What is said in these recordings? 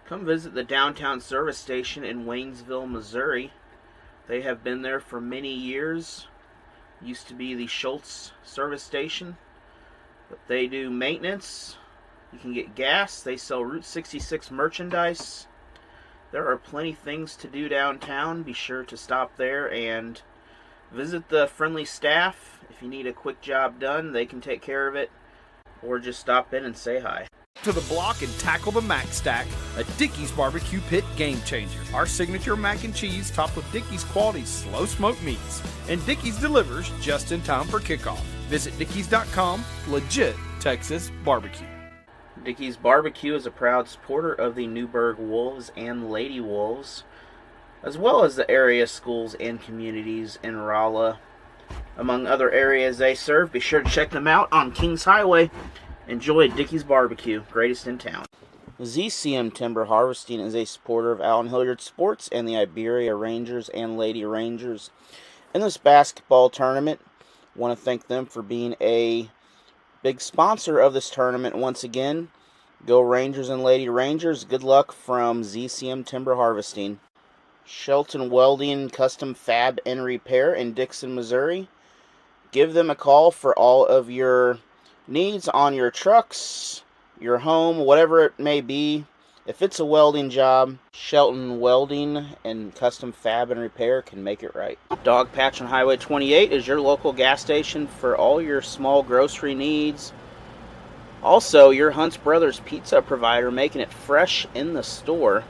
Come visit the downtown service station in Waynesville, Missouri. They have been there for many years. Used to be the Schultz service station, but they do maintenance. You can get gas. They sell Route 66 merchandise. There are plenty things to do downtown. Be sure to stop there and visit the friendly staff. If you need a quick job done, they can take care of it, or just stop in and say hi. To the block and tackle the Mac Stack, a Dickey's Barbecue Pit game changer. Our signature mac and cheese topped with Dickey's quality slow smoked meats. And Dickey's delivers just in time for kickoff. Visit Dickeys.com, legit Texas barbecue. Dickey's Barbecue is a proud supporter of the Newburgh Wolves and Lady Wolves, as well as the area schools and communities in Rolla. Among other areas they serve, be sure to check them out on Kings Highway. Enjoy Dickey's Barbecue, greatest in town. ZCM Timber Harvesting is a supporter of Allen Hilliard Sports and the Iberia Rangers and Lady Rangers in this basketball tournament. Want to thank them for being a big sponsor of this tournament once again. Go Rangers and Lady Rangers. Good luck from ZCM Timber Harvesting. Shelton Welding Custom Fab and Repair in Dixon, Missouri. Give them a call for all of your needs on your trucks, your home, whatever it may be. If it's a welding job, Shelton Welding and Custom Fab and Repair can make it right. Dog Patch on Highway 28 is your local gas station for all your small grocery needs. Also, your Hunt's Brothers pizza provider, making it fresh in the store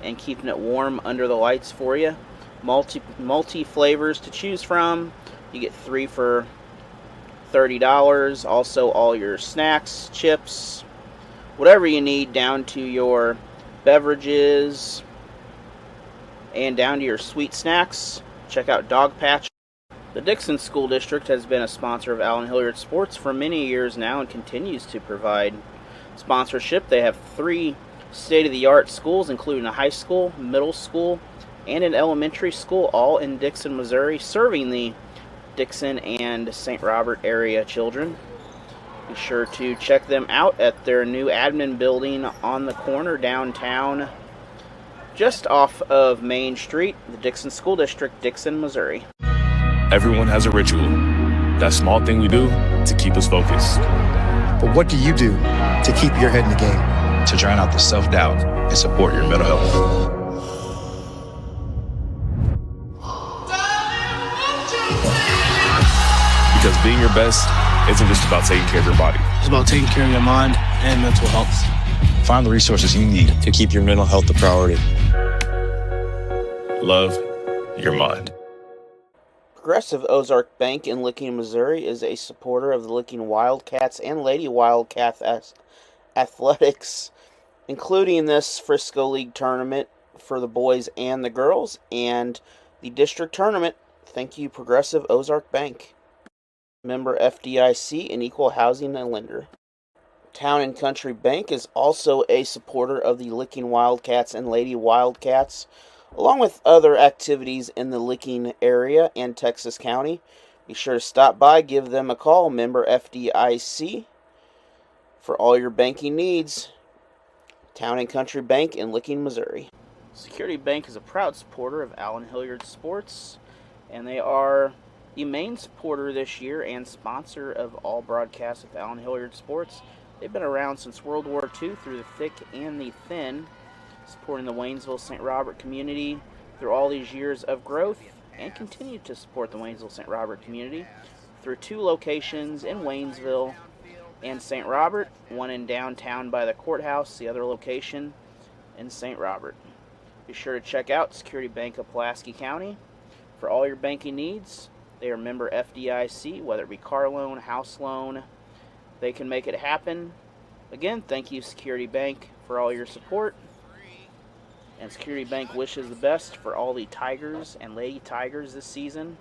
and keeping it warm under the lights for you. Multi flavors to choose from. You get 3 for $30. Also, all your snacks, chips, whatever you need, down to your beverages and down to your sweet snacks. Check out Dog Patch. The Dixon School District has been a sponsor of Allen Hilliard Sports for many years now and continues to provide sponsorship. They have 3 state-of-the-art schools, including a high school, middle school, and an elementary school, all in Dixon, Missouri, serving the Dixon and St. Robert area children. Be sure to check them out at their new admin building on the corner downtown, just off of Main Street, the Dixon School District, Dixon, Missouri. Everyone has a ritual, that small thing we do to keep us focused. But what do you do to keep your head in the game? To drown out the self-doubt and support your mental health. Because being your best isn't just about taking care of your body. It's about taking care of your mind and mental health. Find the resources you need to keep your mental health a priority. Love your mind. Progressive Ozark Bank in Licking, Missouri is a supporter of the Licking Wildcats and Lady Wildcats athletics, including this Frisco League tournament for the boys and the girls, and the district tournament. Thank you, Progressive Ozark Bank. Member FDIC and Equal Housing lender. Town and Country Bank is also a supporter of the Licking Wildcats and Lady Wildcats, along with other activities in the Licking area and Texas County. Be sure to stop by, give them a call, member FDIC, for all your banking needs. Town and Country Bank in Licking, Missouri. Security Bank is a proud supporter of Allen Hilliard Sports, and they are the main supporter this year and sponsor of all broadcasts of Allen Hilliard Sports. They've been around since World War II through the thick and the thin, supporting the Waynesville St. Robert community through all these years of growth, and continue to support the Waynesville St. Robert community through 2 locations in Waynesville and St. Robert, one in downtown by the courthouse, the other location in St. Robert. Be sure to check out Security Bank of Pulaski County for all your banking needs. They are member FDIC, whether it be car loan, house loan, they can make it happen. Again, thank you, Security Bank, for all your support. And Security Bank wishes the best for all the Tigers and Lady Tigers this season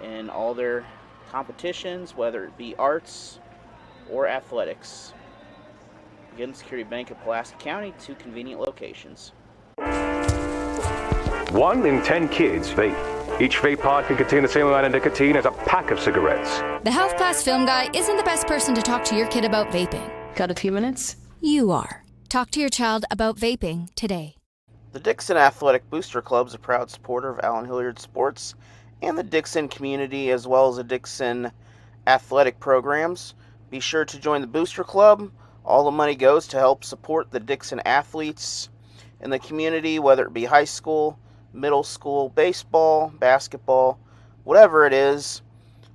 in all their competitions, whether it be arts or athletics. Again, Security Bank of Pulaski County, 2 convenient locations. 1 in 10 kids vape. Each vape pod can contain the same amount of nicotine as a pack of cigarettes. The Health Class Film Guy isn't the best person to talk to your kid about vaping. Got a few minutes? You are. Talk to your child about vaping today. The Dixon Athletic Booster Club is a proud supporter of Allen Hilliard Sports and the Dixon community, as well as the Dixon athletic programs. Be sure to join the Booster Club. All the money goes to help support the Dixon athletes in the community, whether it be high school, middle school, baseball, basketball, whatever it is.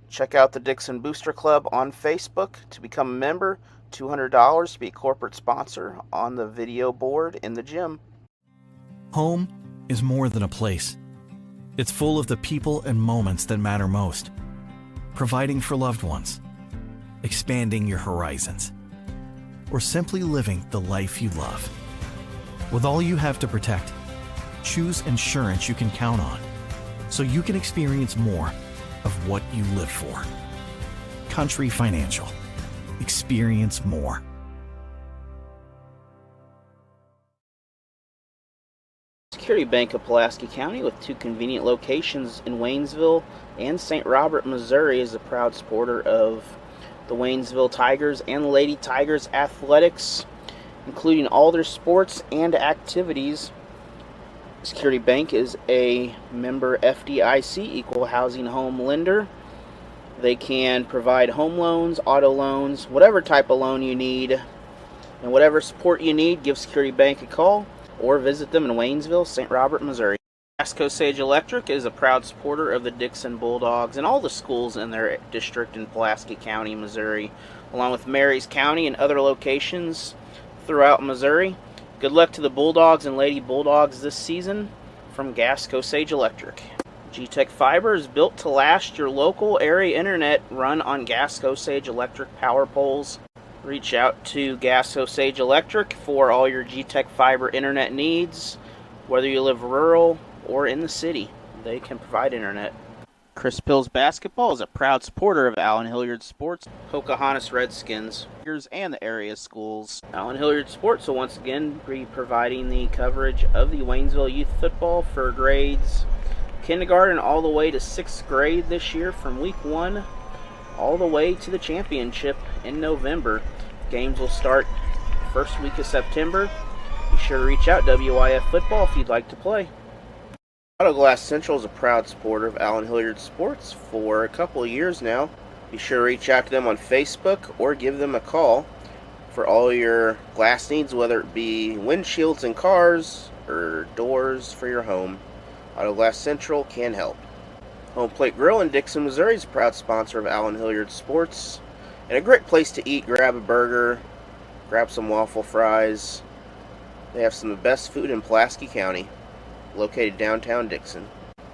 Check out the Dixon Booster Club on Facebook to become a member. $200 to be a corporate sponsor on the video board in the gym. Home is more than a place. It's full of the people and moments that matter most. Providing for loved ones, expanding your horizons, or simply living the life you love. With all you have to protect, choose insurance you can count on so you can experience more of what you live for. Country Financial. Experience more. Security Bank of Pulaski County, with 2 convenient locations in Waynesville and St. Robert, Missouri, is a proud supporter of the Waynesville Tigers and Lady Tigers athletics, including all their sports and activities. Security Bank is a member FDIC equal housing home lender. They can provide home loans, auto loans, whatever type of loan you need, and whatever support you need, give Security Bank a call or visit them in Waynesville, St. Robert, Missouri. Gasco Sage Electric is a proud supporter of the Dixon Bulldogs and all the schools in their district in Pulaski County, Missouri, along with Marys County and other locations throughout Missouri. Good luck to the Bulldogs and Lady Bulldogs this season from Gasco Sage Electric. G-Tech Fiber is built to last. Your local area internet run on Gasco Sage Electric power poles. Reach out to Gasco Sage Electric for all your G-Tech Fiber internet needs. Whether you live rural or in the city, they can provide internet. Chris Pills Basketball is a proud supporter of Allen Hilliard Sports, Pocahontas Redskins, and the area schools. Allen Hilliard Sports will once again be providing the coverage of the Waynesville youth football for grades kindergarten all the way to 6th grade this year, from week 1 all the way to the championship in November. Games will start first week of September. Be sure to reach out, WIF Football, if you'd like to play. Auto Glass Central is a proud supporter of Allen Hilliard Sports for a couple of years now. Be sure to reach out to them on Facebook or give them a call for all your glass needs, whether it be windshields in cars or doors for your home. Auto Glass Central can help. Home Plate Grill in Dixon, Missouri is a proud sponsor of Allen Hilliard Sports, and a great place to eat. Grab a burger, grab some waffle fries. They have some of the best food in Pulaski County, located downtown Dixon.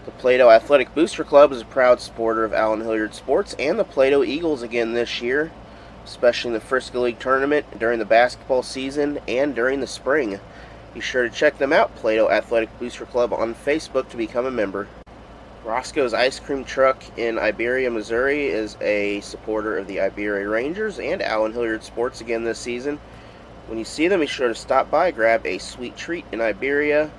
The Plato Athletic Booster Club is a proud supporter of Allen Hilliard Sports and the Plato Eagles again this year, especially in the Frisco League tournament, during the basketball season, and during the spring. Be sure to check them out, Plato Athletic Booster Club, on Facebook to become a member. Roscoe's Ice Cream Truck in Iberia, Missouri is a supporter of the Iberia Rangers and Allen Hilliard Sports again this season. When you see them, be sure to stop by, grab a sweet treat in Iberia.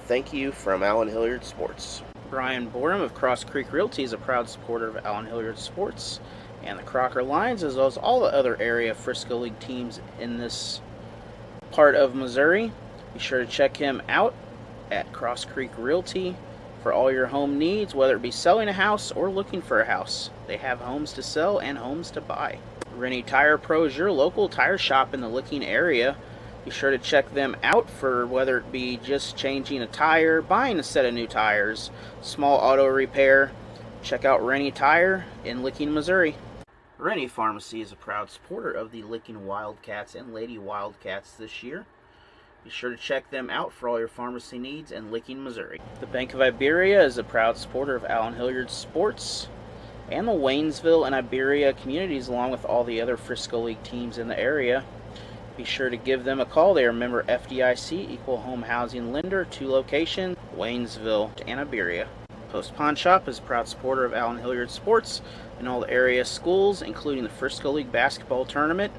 Thank you from Allen Hilliard Sports. Brian Borum of Cross Creek Realty is a proud supporter of Allen Hilliard Sports and the Crocker Lions, as well as all the other area Frisco League teams in this part of Missouri. Be sure to check him out at Cross Creek Realty for all your home needs, whether it be selling a house or looking for a house. They have homes to sell and homes to buy. Rennie Tire Pro is your local tire shop in the Licking area. Be sure to check them out for whether it be just changing a tire, buying a set of new tires, small auto repair. Check out Rennie Tire in Licking, Missouri. Rennie Pharmacy is a proud supporter of the Licking Wildcats and Lady Wildcats this year. Be sure to check them out for all your pharmacy needs in Licking, Missouri. The Bank of Iberia is a proud supporter of Allen Hilliard Sports and the Waynesville and Iberia communities, along with all the other Frisco League teams in the area. Be sure to give them a call. They are a member FDIC Equal Home Housing Lender, 2 locations, Waynesville and Iberia. Post Pawn Shop is a proud supporter of Allen Hilliard Sports and all the area schools, including the Frisco League basketball tournament.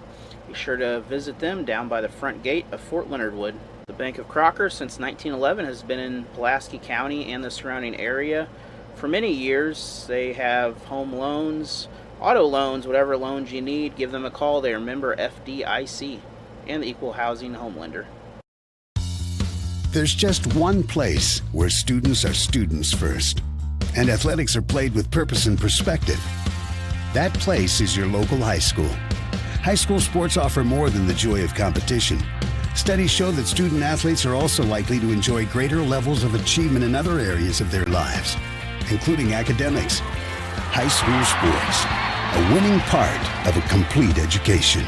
Be sure to visit them down by the front gate of Fort Leonard Wood. The Bank of Crocker, since 1911, has been in Pulaski County and the surrounding area for many years. They have home loans, auto loans, whatever loans you need. Give them a call. They are member FDIC. and the Equal Housing Home Lender. There's just one place where students are students first, and athletics are played with purpose and perspective. That place is your local high school. High school sports offer more than the joy of competition. Studies show that student athletes are also likely to enjoy greater levels of achievement in other areas of their lives, including academics. High school sports, a winning part of a complete education.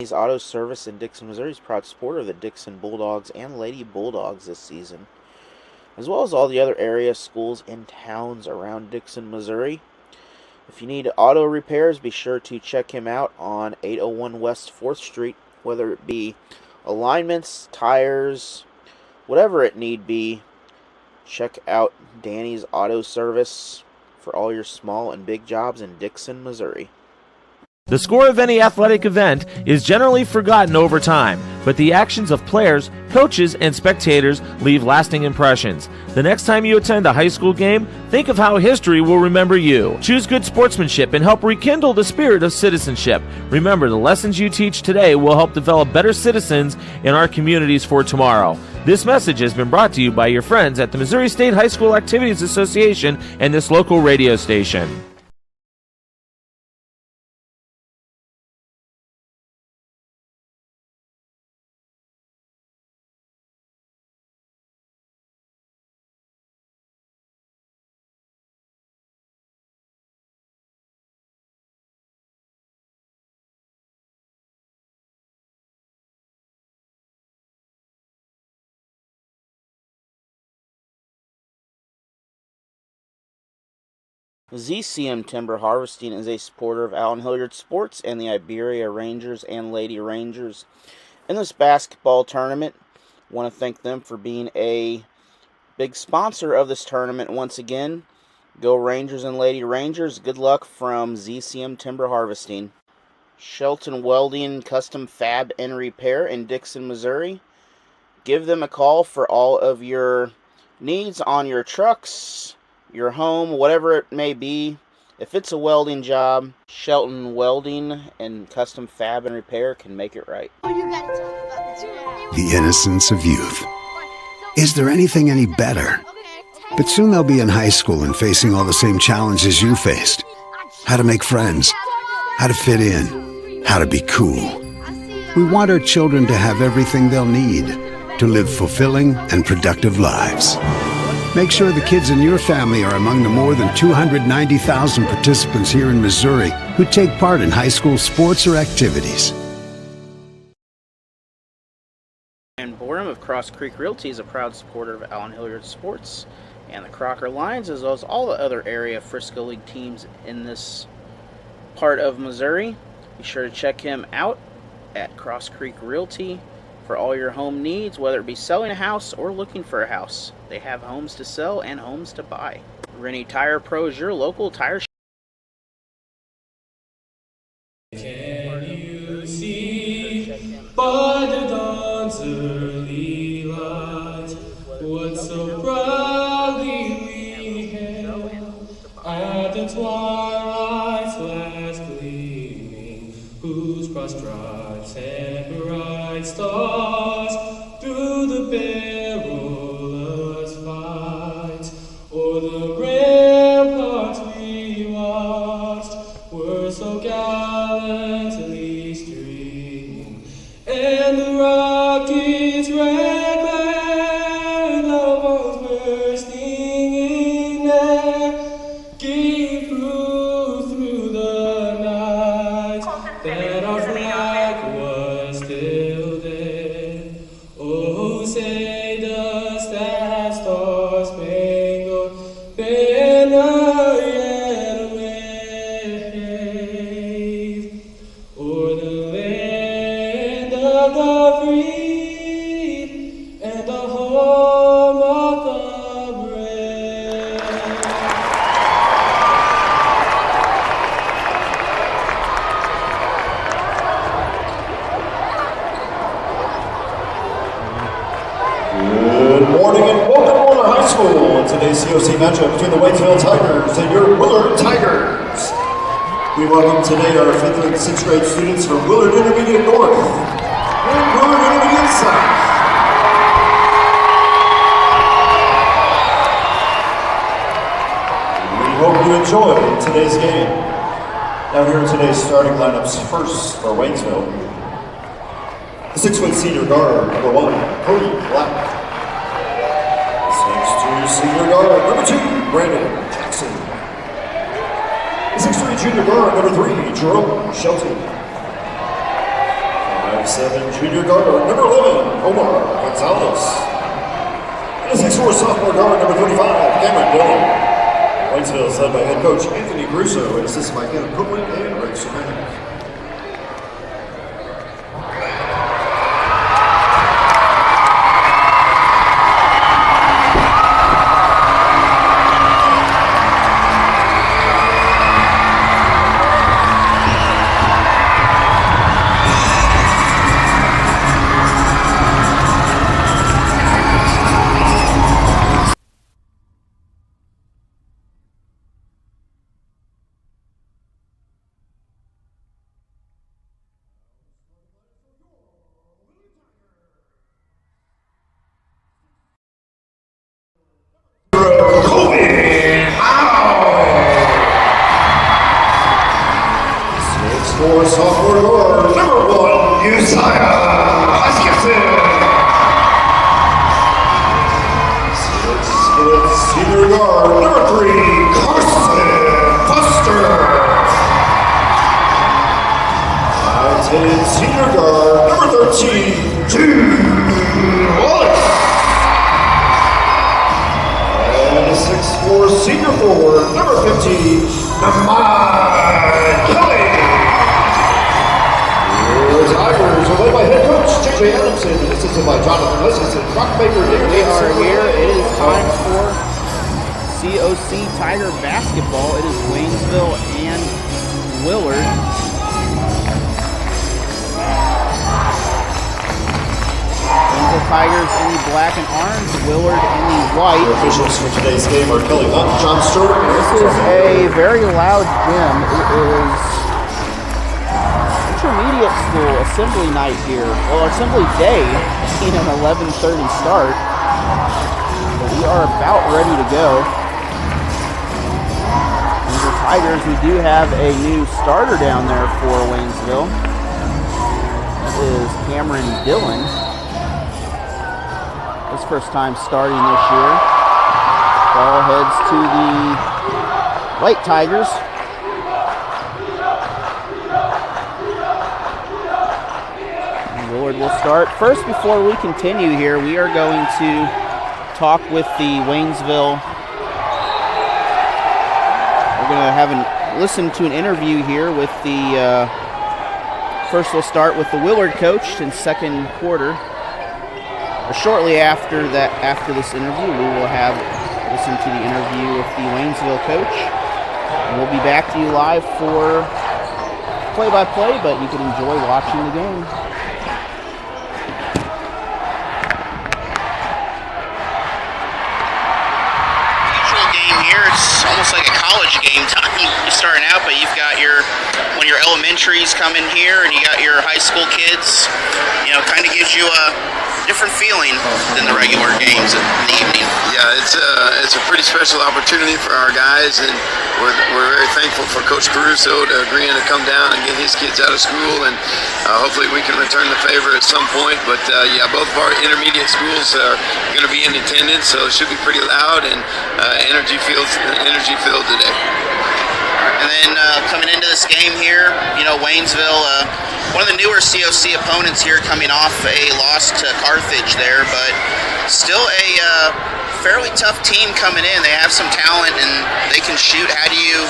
Auto Service in Dixon, Missouri is a proud supporter of the Dixon Bulldogs and Lady Bulldogs this season, as well as all the other area schools and towns around Dixon, Missouri. If you need auto repairs, be sure to check him out on 801 West 4th Street, whether it be alignments, tires, whatever it need be. Check out Danny's Auto Service for all your small and big jobs in Dixon, Missouri. The score of any athletic event is generally forgotten over time, but the actions of players, coaches, and spectators leave lasting impressions. The next time you attend a high school game, think of how history will remember you. Choose good sportsmanship and help rekindle the spirit of citizenship. Remember, the lessons you teach today will help develop better citizens in our communities for tomorrow. This message has been brought to you by your friends at the Missouri State High School Activities Association and this local radio station. ZCM Timber Harvesting is a supporter of Allen Hilliard Sports and the Iberia Rangers and Lady Rangers in this basketball tournament. I want to thank them for being a big sponsor of this tournament once again. Go Rangers and Lady Rangers. Good luck from ZCM Timber Harvesting. Shelton Welding Custom Fab and Repair in Dixon, Missouri. Give them a call for all of your needs on your trucks, your home, whatever it may be. If it's a welding job, Shelton Welding and Custom Fab and Repair can make it right. The innocence of youth. Is there anything any better? But soon they'll be in high school and facing all the same challenges you faced. How to make friends, how to fit in, how to be cool. We want our children to have everything they'll need to live fulfilling and productive lives. Make sure the kids in your family are among the more than 290,000 participants here in Missouri who take part in high school sports or activities. And Borum of Cross Creek Realty is a proud supporter of Allen Hilliard Sports and the Crocker Lions, as well as all the other area Frisco League teams in this part of Missouri. Be sure to check him out at Cross Creek Realty for all your home needs, whether it be selling a house or looking for a house. They have homes to sell and homes to buy. Rennie Tire Pro is your local tire shop. Can you see by the dawn's early light what so proudly we hailed at the twilight's last gleaming, whose broad stripes and bright stars through the perilous fight o'er the ramparts we watched were so gallantly streaming, and the rockets' red glare, the bombs bursting in air, gave proof through the night that our flag was still there. Oh, say does that star-spangled banner yet wave o'er the land of the free and the home of the brave? Good morning and welcome to Willard High School. Today's COC matchup between the Waynesville Tigers and your Willard Tigers. We welcome today our 5th and 6th grade students from Willard Intermediate North and Willard Intermediate South. We hope you enjoy today's game. Now here are today's starting lineups. First for Waynesville, the 6-foot senior guard, number 1, Cody Black. 6'2" senior guard, number 2, Brandon Jackson. The 6'3" junior guard, number 3, Jerome Shelton. 5'7" junior guard, number 11, Omar Gonzalez. And a 6'4" sophomore guard, number 35, Cameron Dillon. Waynesville is led by head coach Anthony Grusso and assisted by Kevin Cookman and Rick Sermanic. For sophomore guard, number 1, Uzziah Hutchinson. 6'6" senior guard, number 3, Carson Foster. 5'10" senior guard, number 13, Jude Wallace. And a 6'4" senior forward, number 15, Namai Kelly. The Tigers are led by head coach J.J. Adamson and assisted by Jonathan Listen, Brock Baker, They are here. It is time for COC Tiger basketball. It is Waynesville and Willard. Waynesville Tigers in the black and orange, Willard in the white. The officials for today's game are Kelly Hunt, John Stewart. This is a very loud gym. It is intermediate school assembly night here. Well, assembly day, an 11:30 start. But we are about ready to go. And the Tigers, we do have a new starter down there for Waynesville. That is Cameron Dillon. His first time starting this year. Ball heads to the White Tigers. Willard will start. First, before we continue here, we are going to talk with the Waynesville. We're going to listen to an interview here with the, first we'll start with the Willard coach in second quarter. Or shortly after this interview, we will listen to the interview with the Waynesville coach. And we'll be back to you live for play-by-play, but you can enjoy watching the game. Here it's almost like a college game time. You're starting out, but you've got one of your elementaries coming here, and you got your high school kids. You know, kind of gives you a different feeling than the regular games in the evening. Yeah, it's a pretty special opportunity for our guys, and we're very thankful for Coach Caruso to agreeing to come down and get his kids out of school, and hopefully we can return the favor at some point. But yeah, both of our intermediate schools are going to be in attendance, so it should be pretty loud and energy filled today. And then coming into this game here, you know, Waynesville, one of the newer COC opponents here, coming off a loss to Carthage there, but still a fairly tough team coming in. They have some talent and they can shoot. How do you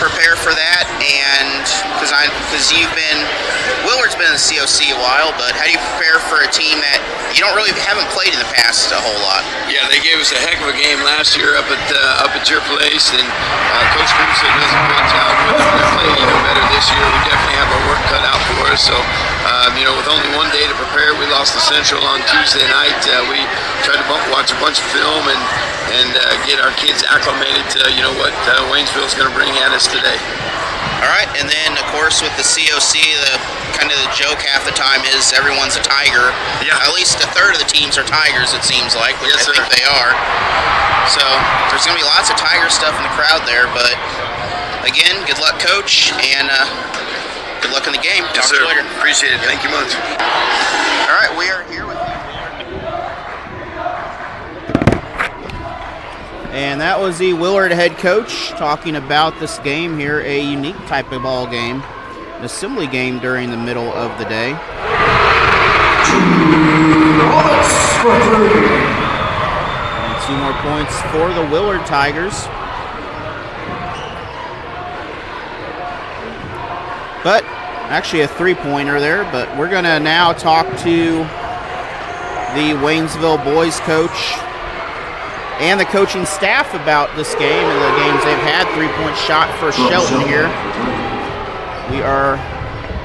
prepare for that? And because Willard's been in the COC a while, but how do you prepare for a team that you haven't played in the past a whole lot? Yeah, they gave us a heck of a game last year up at your place, and Coach Caruso does a great job with them. They're playing even better this year. We definitely have our work cut out for us. So, you know, with only one day to prepare, we lost to Central on Tuesday night. We tried to watch a bunch of film and get our kids acclimated to, you know, what Waynesville's going to bring at us today. All right, and then of course with the COC, the joke half the time is everyone's a Tiger. Yeah. At least a third of the teams are Tigers, it seems like, which yes, I think they are. So there's going to be lots of Tiger stuff in the crowd there, but again, good luck, Coach, and good luck in the game. Yes, Talk to you later. Appreciate it. Thank you much. All right, we are here with you. And that was the Willard head coach talking about this game here, a unique type of ball game, an assembly game during the middle of the day. And 2 more points for the Willard Tigers. But actually a 3-pointer there, but we're going to now talk to the Waynesville boys coach and the coaching staff about this game and the games they've had. 3-point shot for Shelton here. We are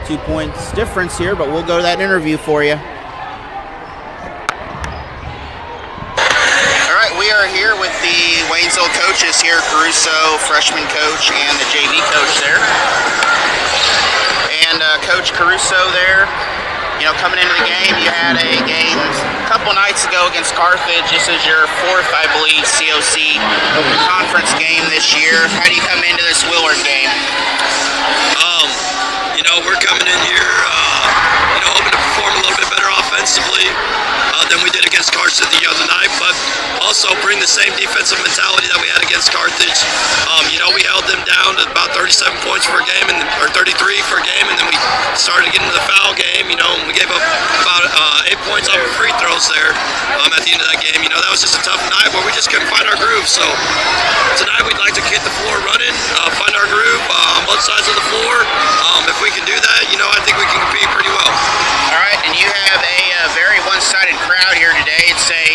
2 points difference here, but we'll go to that interview for you. All right, we are here with the Waynesville coaches here, Caruso, freshman coach, and the JV coach there. And Coach Caruso there, coming into the game, you had a game a couple nights ago against Carthage. This is your 4th, I believe, COC conference game this year. How do you come into this Willard game? We're coming in here, hoping to perform a little bit better offensively than we did against Carthage the other night, but also bring the same defensive mentality that we had against Carthage. We held them down to about 37 points per game, or 33 per game, and then we started getting into the foul game, and we gave up about 8 points off of free throws there at the end of that game. That was just a tough night where we just couldn't find our groove. So tonight we'd like to get the floor running, find our groove on both sides of the floor. If we can do that, I think we can compete pretty well. All right, and you have a very one-sided crowd here today. It's a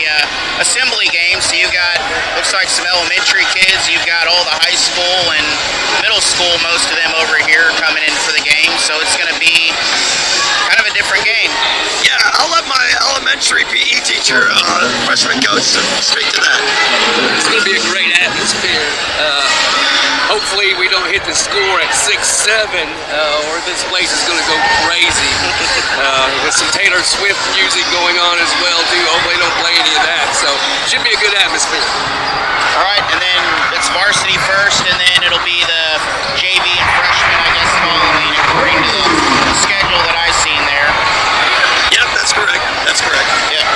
assembly game, so you've got, looks like some elementary kids. You've got all the high school and middle school, most of them over here coming in for the game. So it's going to be kind of a different game. Yeah, I'll let my elementary PE teacher, freshman coach, speak to that. It's going to be a great atmosphere. Hopefully we don't hit the score at 6-7 or this place is going to go crazy with some Taylor Swift music going on as well too. Hopefully they don't play any of that, so it should be a good atmosphere. All right, and then it's varsity first, and then it'll be the JV and freshman, I guess, following according to the schedule that I've seen there. Yep, that's correct. That's correct. Yeah.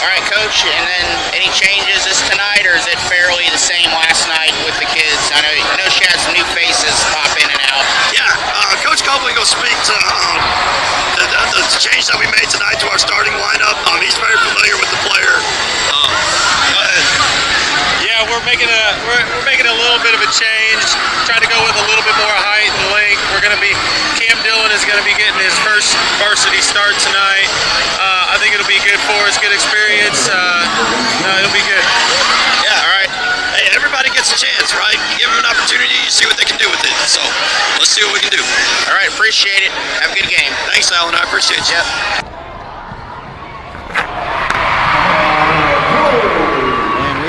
All right, Coach, and then any changes this tonight, or is it fairly the same last night with the kids? I know she had some new faces pop in and out. Yeah, Coach Copeland will speak to the change that we made tonight to our starting lineup. He's very familiar with the player. Go ahead. Yeah, we're making a little bit of a change. Try to go with a little bit more height and length. Cam Dillon is going to be getting his first varsity start tonight. I think it'll be good for us, good experience. It'll be good. Yeah, all right. Hey, everybody gets a chance, right? You give them an opportunity, you see what they can do with it. So let's see what we can do. All right, appreciate it. Have a good game. Thanks, Alan. I appreciate you. Yep.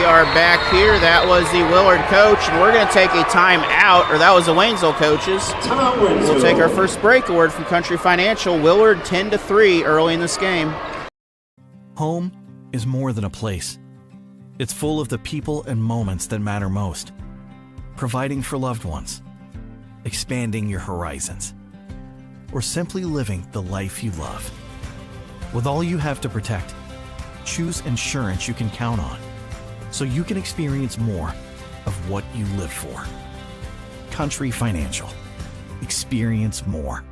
Are back here. That was the Willard coach, and we're going to take a time out, or that was the Waynesville coaches. We'll take our first break. A word from Country Financial. Willard 10-3 early in this game. Home is more than a place. It's full of the people and moments that matter most. Providing for loved ones, expanding your horizons, or simply living the life you love. With all you have to protect, choose insurance you can count on, so you can experience more of what you live for. Country Financial. Experience more.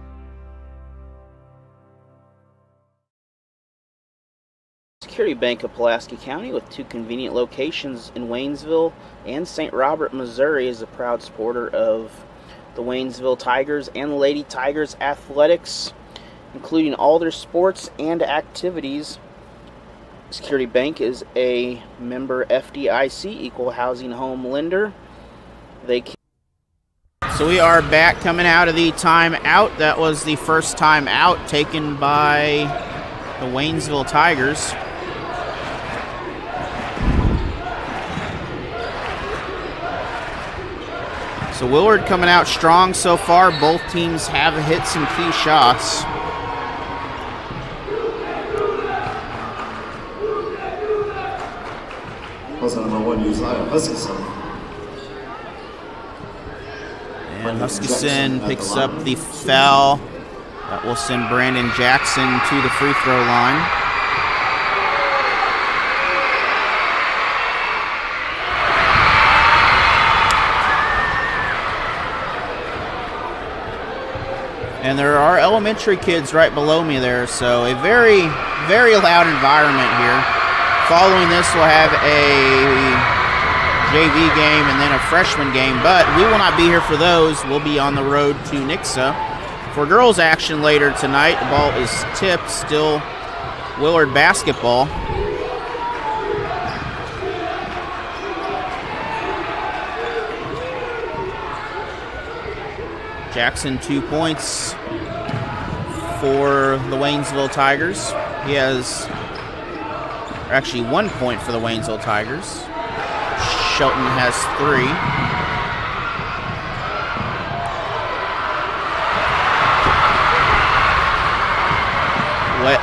Security Bank of Pulaski County, with 2 convenient locations in Waynesville and St. Robert, Missouri, is a proud supporter of the Waynesville Tigers and the Lady Tigers athletics, including all their sports and activities. Security Bank is a member FDIC equal housing home lender. So we are back coming out of the timeout. That was the first timeout taken by the Waynesville Tigers. So Willard coming out strong so far. Both teams have hit some key shots. Number 1, Uzziah Huskisson. And Huskisson picks up the foul. That will send Brandon Jackson to the free throw line. And there are elementary kids right below me there, so a very, very loud environment here. Following this, we'll have a JV game and then a freshman game, but we will not be here for those. We'll be on the road to Nixa for girls action later tonight. The ball is tipped, still Willard basketball. Jackson 2 points for the Waynesville Tigers. He has actually 1 point for the Waynesville Tigers. Shelton has 3.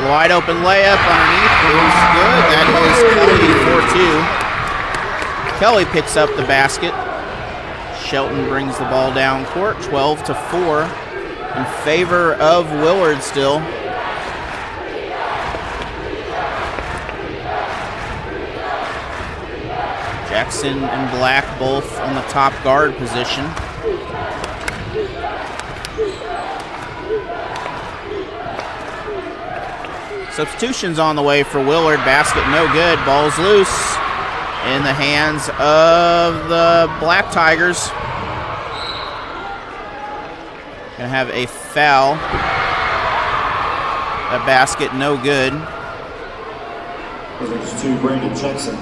Wide open layup underneath is good. That is Kelly for 2. Kelly picks up the basket. Shelton brings the ball down court, 12-4 in favor of Willard still. Jackson and Black both on the top guard position. Substitutions on the way for Willard. Basket no good. Ball's loose in the hands of the Black Tigers. Gonna have a foul. That basket no good. Goes to Brandon Jackson.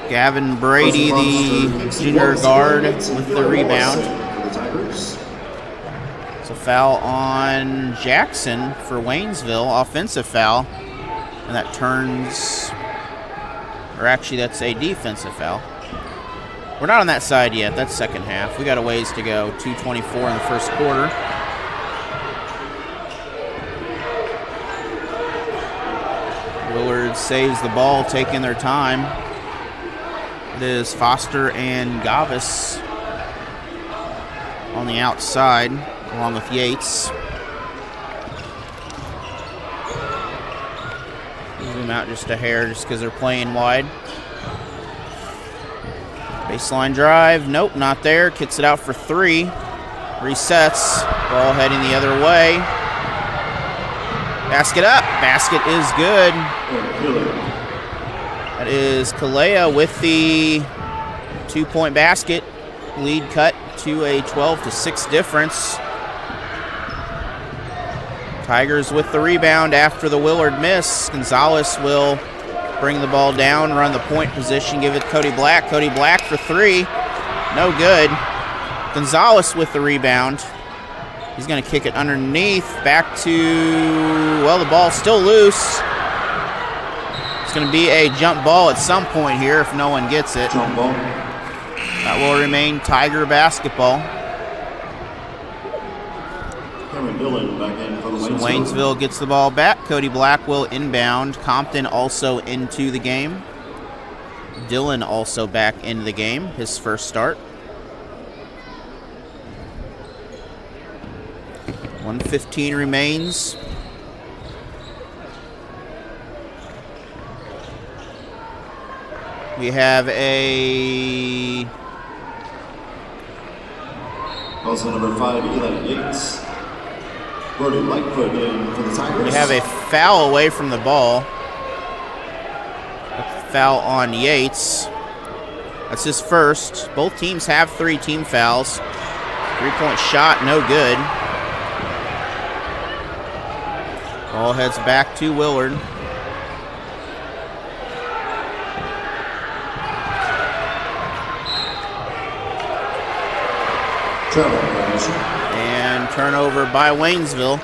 Gavin Brady, the junior guard, with the rebound. It's a foul on Jackson for Waynesville, offensive foul. And that turns, or actually that's a defensive foul. We're not on that side yet, that's second half. We got a ways to go, 2:24 in the first quarter. Willard saves the ball, taking their time. It is Foster and Gavis on the outside, along with Yates. Zoom out just a hair just because they're playing wide. Baseline drive, nope, not there. Kicks it out for 3. Resets, ball heading the other way. Basket up, basket is good. That is Kalea with the 2-point basket. Lead cut to a 12-6 difference. Tigers with the rebound after the Willard miss. Gonzalez will bring the ball down, run the point position, give it to Cody Black. Cody Black for 3. No good. Gonzalez with the rebound. He's going to kick it underneath. Back to, well, the ball's still loose. It's going to be a jump ball at some point here if no one gets it. Jump ball. That will remain Tiger basketball. Dillon back in for the So Waynesville gets the ball back. Cody Black will inbound. Compton also into the game. Dillon also back into the game, his first start. 1:15 remains. We have a... Also number 5, Eli Yates. Brody Lightfoot in for the Tigers. We have a foul away from the ball. A foul on Yates. That's his first. Both teams have 3 team fouls. 3-point shot, no good. Ball heads back to Willard. And turnover by Waynesville.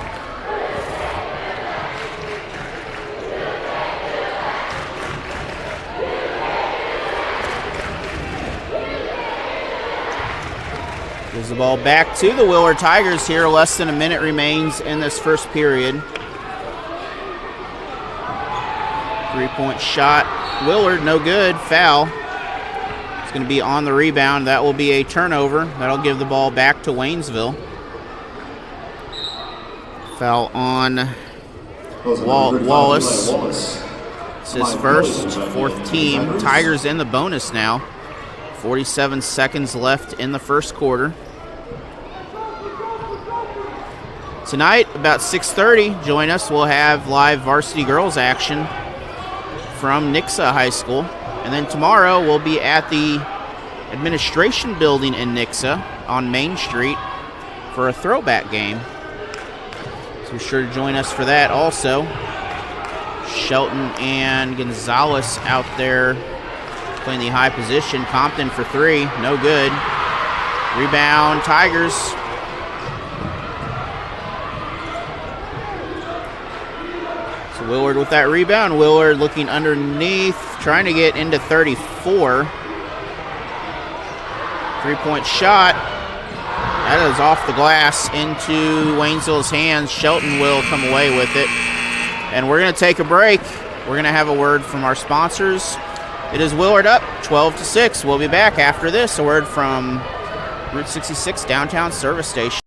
Gives the ball back to the Willard Tigers here. Less than a minute remains in this first period. 3-point shot. Willard, no good. Foul. It's going to be on the rebound. That will be a turnover. That'll give the ball back to Waynesville. Foul on Wallace. It's his first, fourth team. Tigers in the bonus now. 47 seconds left in the first quarter. Tonight, about 6:30, join us. We'll have live varsity girls action from Nixa High School. And then tomorrow, we'll be at the administration building in Nixa on Main Street for a throwback game. So be sure to join us for that also. Shelton and Gonzalez out there playing the high position. Compton for three, no good. Rebound, Tigers. So Willard with that rebound. Willard looking underneath, trying to get into 34. Three-point shot. That is off the glass into Waynesville's hands. Shelton will come away with it. And we're going to take a break. We're going to have a word from our sponsors. It is Willard up 12-6. We'll be back after this. A word from Route 66 Downtown Service Station.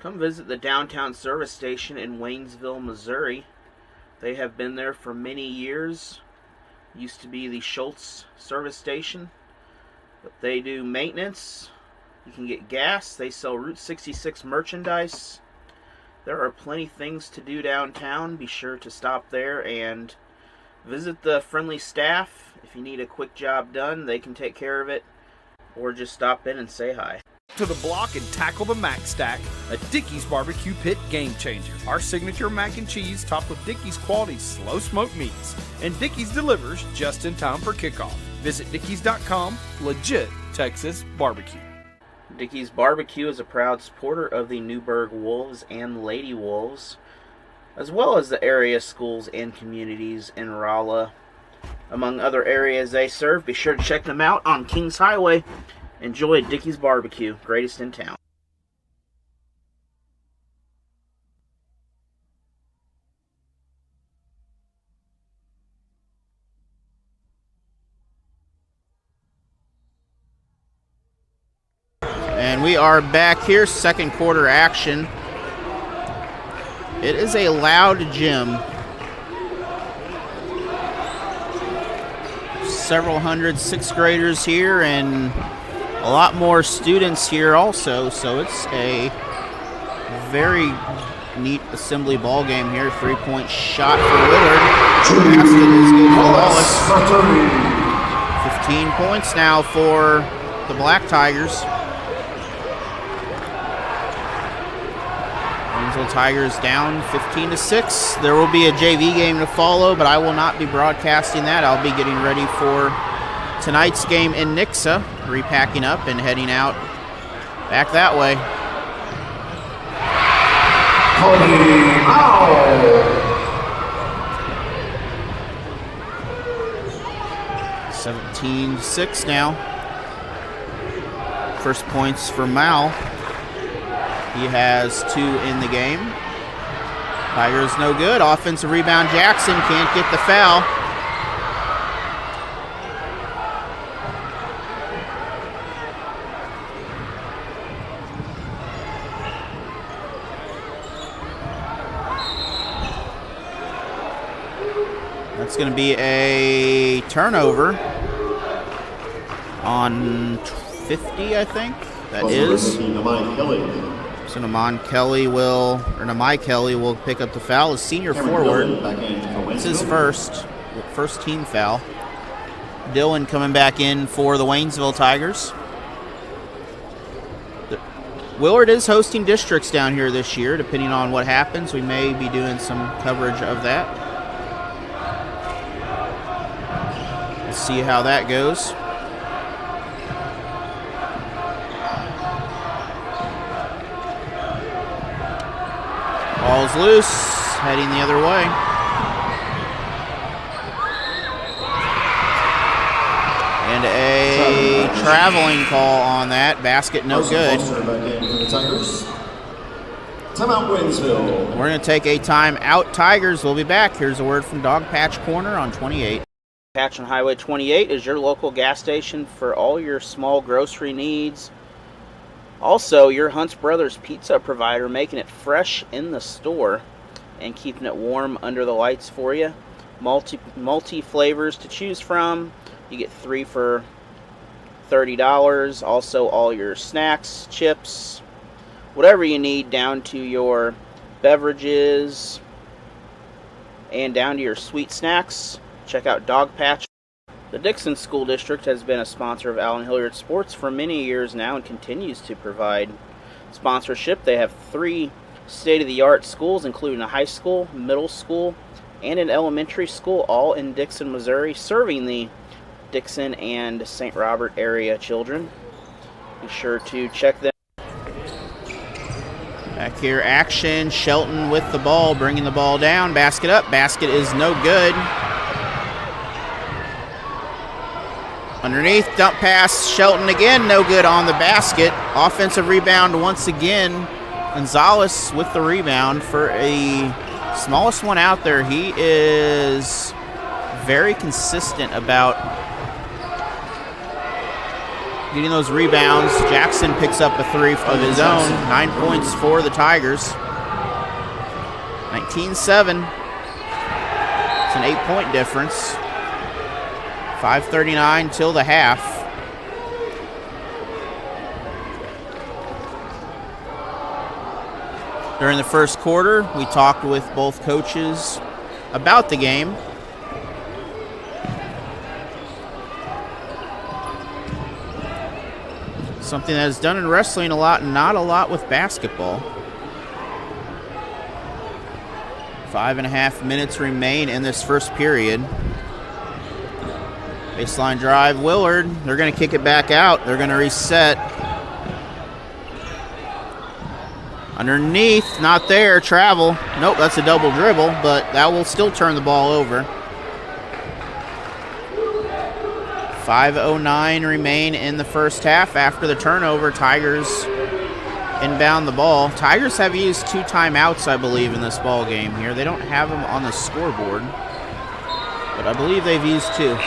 Come visit the Downtown Service Station in Waynesville, Missouri. They have been there for many years. Used to be the Schultz Service Station. But they do maintenance. You can get gas. They sell Route 66 merchandise. There are plenty things to do downtown. Be sure to stop there and visit the friendly staff. If you need a quick job done, they can take care of it. Or just stop in and say hi. To the block and tackle the Mac Stack, a Dickey's barbecue pit game changer. Our signature mac and cheese topped with Dickey's quality slow smoked meats. And Dickey's delivers just in time for kickoff. Visit Dickeys.com, legit Texas barbecue. Dickey's Barbecue is a proud supporter of the Newburgh Wolves and Lady Wolves, as well as the area schools and communities in Rolla. Among other areas they serve, be sure to check them out on Kings Highway. Enjoy Dickey's Barbecue, greatest in town. And we are back here, second quarter action. It is a loud gym. Several hundred sixth graders here and a lot more students here also, so it's a very neat assembly ball game here. Three-point shot for Willard. Basket is good for Wallace. 15 points now for the Black Tigers. Waynesville Tigers down 15-6. There will be a JV game to follow, but I will not be broadcasting that. I'll be getting ready for tonight's game in Nixa, repacking up and heading out back that way. 17-6 now. First points for Mal. He has 2 in the game. Tigers no good. Offensive rebound. Jackson can't get the foul. That's going to be a turnover on 50, I think. That is. So Namai Kelly will pick up the foul. His senior forward. It's his first team foul. Dillon coming back in for the Waynesville Tigers. Willard is hosting districts down here this year. Depending on what happens, we may be doing some coverage of that. Let's see how that goes. Ball's loose, heading the other way. And a traveling call on that. Basket no good. Timeout Waynesville. We're going to take a timeout. Tigers will be back. Here's a word from Dog Patch Corner on 28. Patch on Highway 28 is your local gas station for all your small grocery needs. Also, your Hunt's Brothers pizza provider, making it fresh in the store and keeping it warm under the lights for you. Multi flavors to choose from. You get 3 for $30. Also, all your snacks, chips, whatever you need, down to your beverages and down to your sweet snacks. Check out Dog Patch. The Dixon School District has been a sponsor of Allen Hilliard Sports for many years now and continues to provide sponsorship. They have 3 state-of-the-art schools, including a high school, middle school, and an elementary school, all in Dixon, Missouri, serving the Dixon and St. Robert area children. Be sure to check them. Back here, action. Shelton with the ball, bringing the ball down. Basket up. Basket is no good. Underneath, dump pass. Shelton again, no good on the basket. Offensive rebound once again. Gonzalez with the rebound for a smallest one out there. He is very consistent about getting those rebounds. Jackson picks up a 3 of his own. 9 points for the Tigers. 19-7. It's an 8-point difference. 5:39 till the half. During the first quarter, we talked with both coaches about the game. Something that is done in wrestling a lot, not a lot with basketball. 5.5 minutes remain in this first period. Baseline drive, Willard. They're going to kick it back out. They're going to reset. Underneath, not there, travel. Nope, that's a double dribble, but that will still turn the ball over. 5:09 remain in the first half after the turnover. Tigers inbound the ball. Tigers have used 2 timeouts, I believe, in this ball game here. They don't have them on the scoreboard, but I believe they've used 2.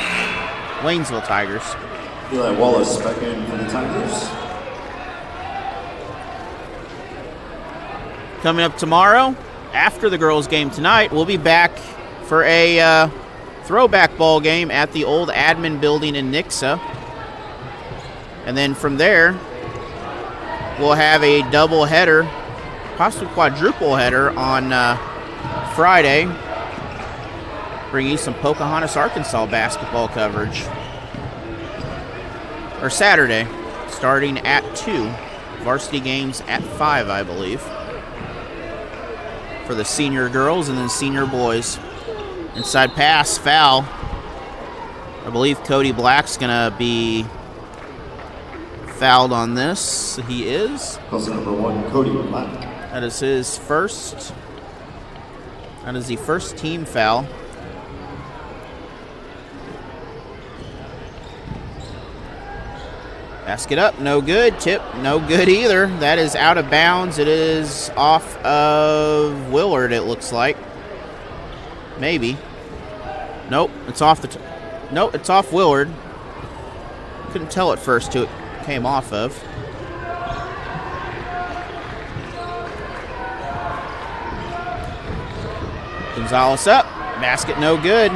Waynesville Tigers. Eli Wallace back in for the Tigers. Coming up tomorrow, after the girls' game tonight, we'll be back for a throwback ball game at the old admin building in Nixa. And then from there, we'll have a double header, possibly quadruple header on Friday. Bring you some Pocahontas, Arkansas basketball coverage. Or Saturday, starting at 2. Varsity games at 5, I believe. For the senior girls and then senior boys. Inside pass, foul. I believe Cody Black's going to be fouled on this. He is. Also number 1, Cody Black. That is his first. That is the first team foul. Basket up, no good. Tip, no good either. That is out of bounds. It is off of Willard, it looks like. Maybe. Nope, it's off the... Nope, it's off Willard. Couldn't tell at first who it came off of. Gonzalez up. Basket no good.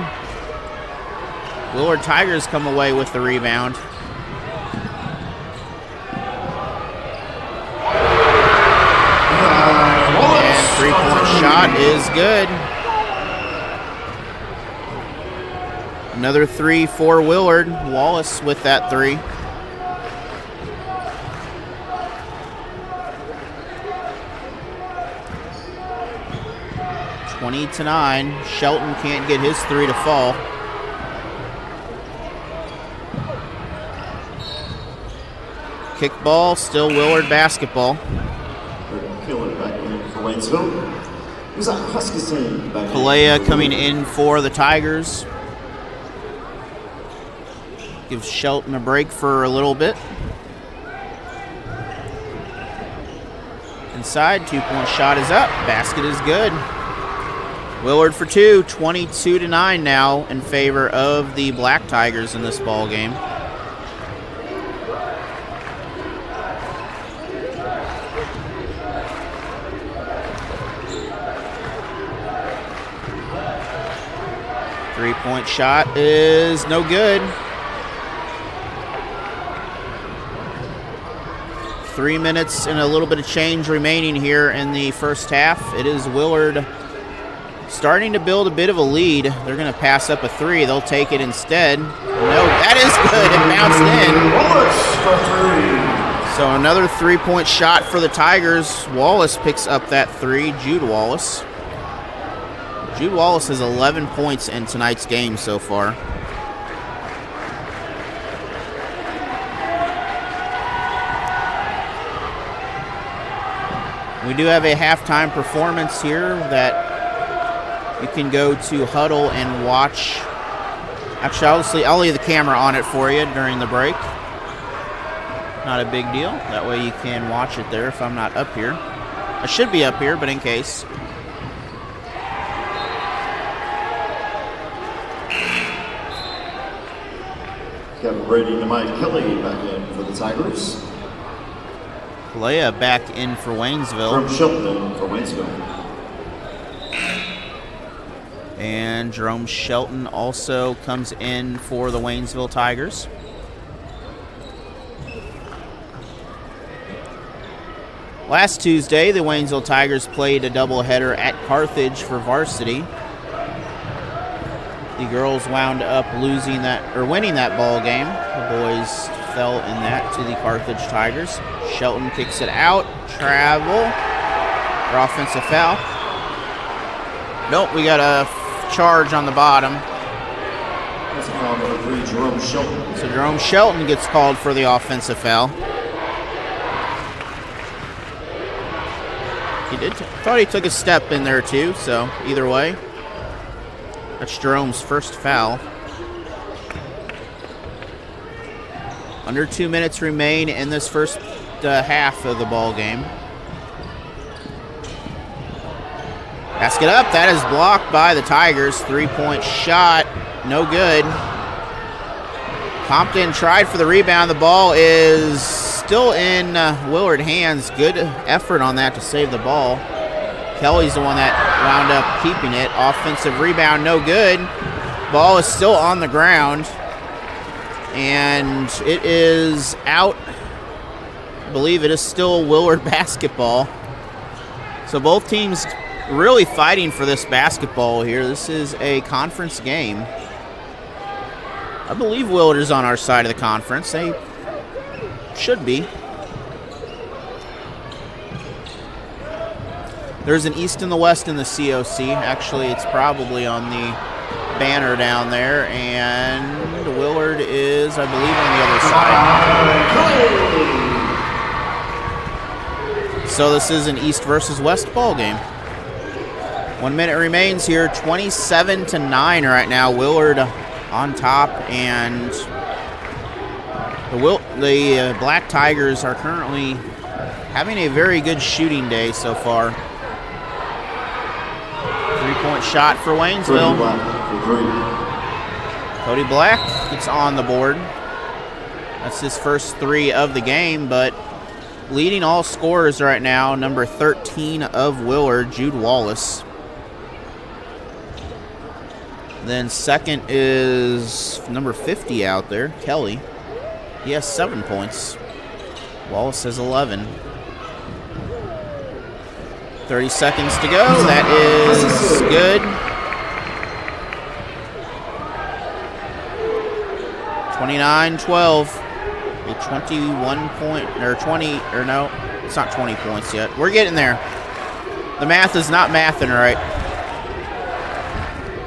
Willard Tigers come away with the rebound. And 3-point shot is good. Another 3 for Willard. Wallace with that 3. to 9. Shelton can't get his 3 to fall. Kickball, still Willard basketball. Killer back in for Waynesville. Who's that? Huskisson back in. Kalea coming in for the Tigers. Gives Shelton a break for a little bit. Inside, 2-point shot is up. Basket is good. Willard for 2, 22 to 9 now in favor of the Black Tigers in this ball game. Three-point shot is no good. 3 minutes and a little bit of change remaining here in the first half. It is Willard starting to build a bit of a lead. They're going to pass up a three. They'll take it instead. No, that is good. It bounced in. So another three-point shot for the Tigers. Wallace picks up that three. Jude Wallace. Jude Wallace has 11 points in tonight's game so far. We do have a halftime performance here that you can go to Huddle and watch. Actually, I'll leave the camera on it for you during the break. Not a big deal. That way you can watch it there if I'm not up here. I should be up here, but in case. Got Brady to Mike Kelly back in for the Tigers. Leia back in for Waynesville. From Shelton for Waynesville. And Jerome Shelton also comes in for the Waynesville Tigers. Last Tuesday, the Waynesville Tigers played a doubleheader at Carthage for varsity. The girls wound up winning that ball game. The boys fell in that to the Carthage Tigers. Shelton kicks it out. Travel. For offensive foul. Nope, we got a charge on the bottom. That's a foul number 3, Jerome Shelton. So Jerome Shelton gets called for the offensive foul. Thought he took a step in there too, so either way. That's Jerome's first foul. Under 2 minutes remain in this first half of the ball game. Basket up. That is blocked by the Tigers. 3-point shot. No good. Compton tried for the rebound. The ball is still in Willard hands. Good effort on that to save the ball. Kelly's the one that wound up keeping it. Offensive rebound, no good. Ball is still on the ground. And it is out. I believe it is still Willard basketball. So both teams really fighting for this basketball here. This is a conference game. I believe Willard is on our side of the conference. They should be. There's an East and the West in the COC. Actually, it's probably on the banner down there. And Willard is, I believe, on the other side. So this is an East versus West ball game. 1 minute remains here. 27-9 right now. Willard on top, and the Black Tigers are currently having a very good shooting day so far. 3-point shot for Waynesville. Cody Black gets on the board. That's his first three of the game, but leading all scorers right now, number 13 of Willard, Jude Wallace. Then second is number 50 out there, Kelly. He has 7 points. Wallace has 11. 30 seconds to go. That is good. 29-12. A 21 point, or 20, or no, it's not 20 points yet. We're getting there. The math is not mathing right.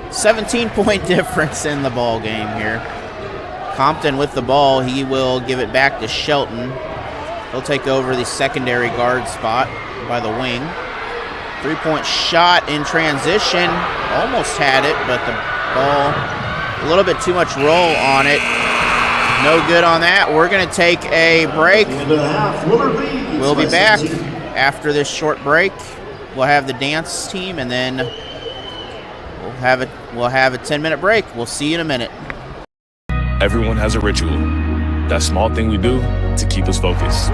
17-point difference in the ball game here. Compton with the ball. He will give it back to Shelton. He'll take over the secondary guard spot by the wing. 3-point shot in transition. Almost had it, but the ball, a little bit too much roll on it. No good on that. We're going to take a break. We'll be back after this short break. We'll have the dance team, and then we'll have a 10-minute break. We'll see you in a minute. Everyone has a ritual. That small thing we do to keep us focused.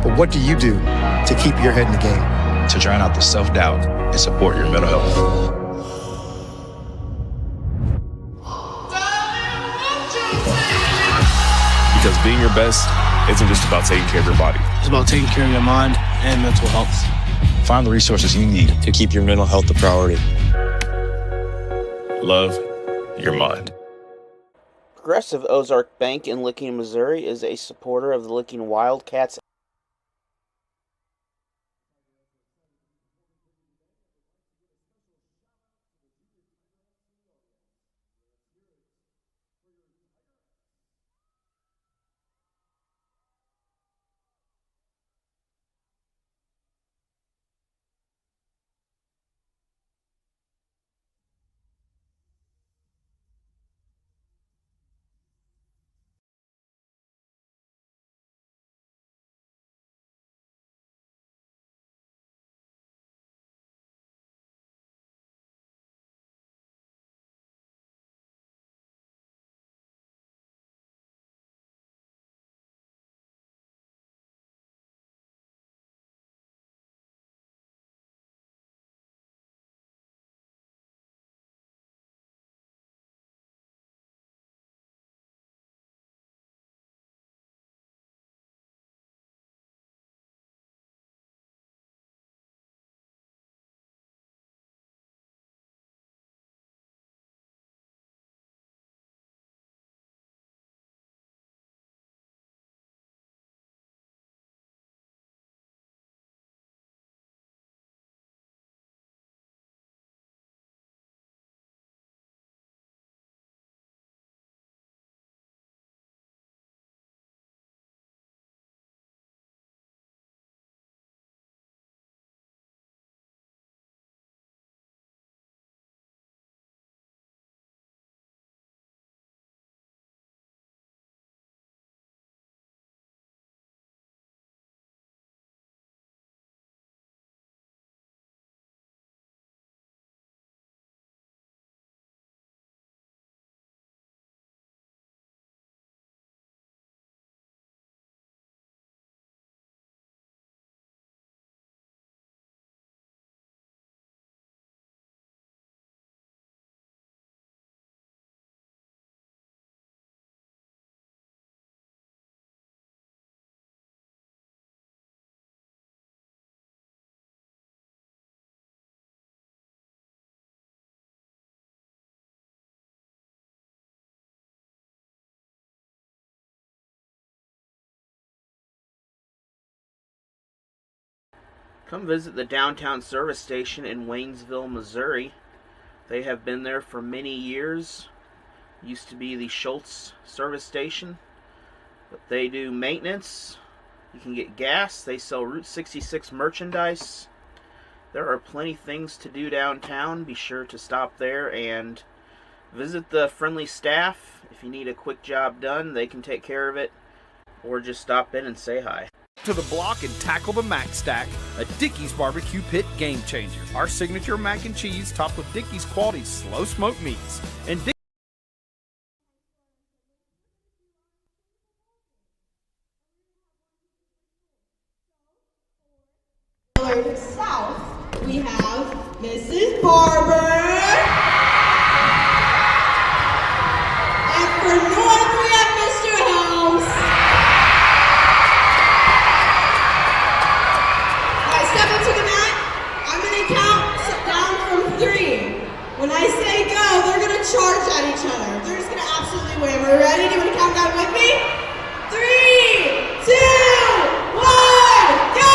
But what do you do to keep your head in the game? To drown out the self-doubt and support your mental health. Because being your best isn't just about taking care of your body. It's about taking care of your mind and mental health. Find the resources you need to keep your mental health a priority. Love your mind. Progressive Ozark Bank in Licking, Missouri is a supporter of the Licking Wildcats. Come visit the downtown service station in Waynesville, Missouri. They have been there for many years. Used to be the Schultz service station, but they do maintenance. You can get gas. They sell Route 66 merchandise. There are plenty things to do downtown. Be sure to stop there and visit the friendly staff. If you need a quick job done, they can take care of it, or just stop in and say hi. To the block and tackle the Mac Stack, a Dickey's barbecue pit game changer. Our signature mac and cheese topped with Dickey's quality slow smoked meats. And Willard South, we have Mrs. Barber. And for North, we have Mr. House. Step up to the mat. I'm going to count down from 3. When I say go, they're going to charge at each other. They're just going to absolutely win. Are you ready? Do you want to count down with me? 3, 2, 1, go!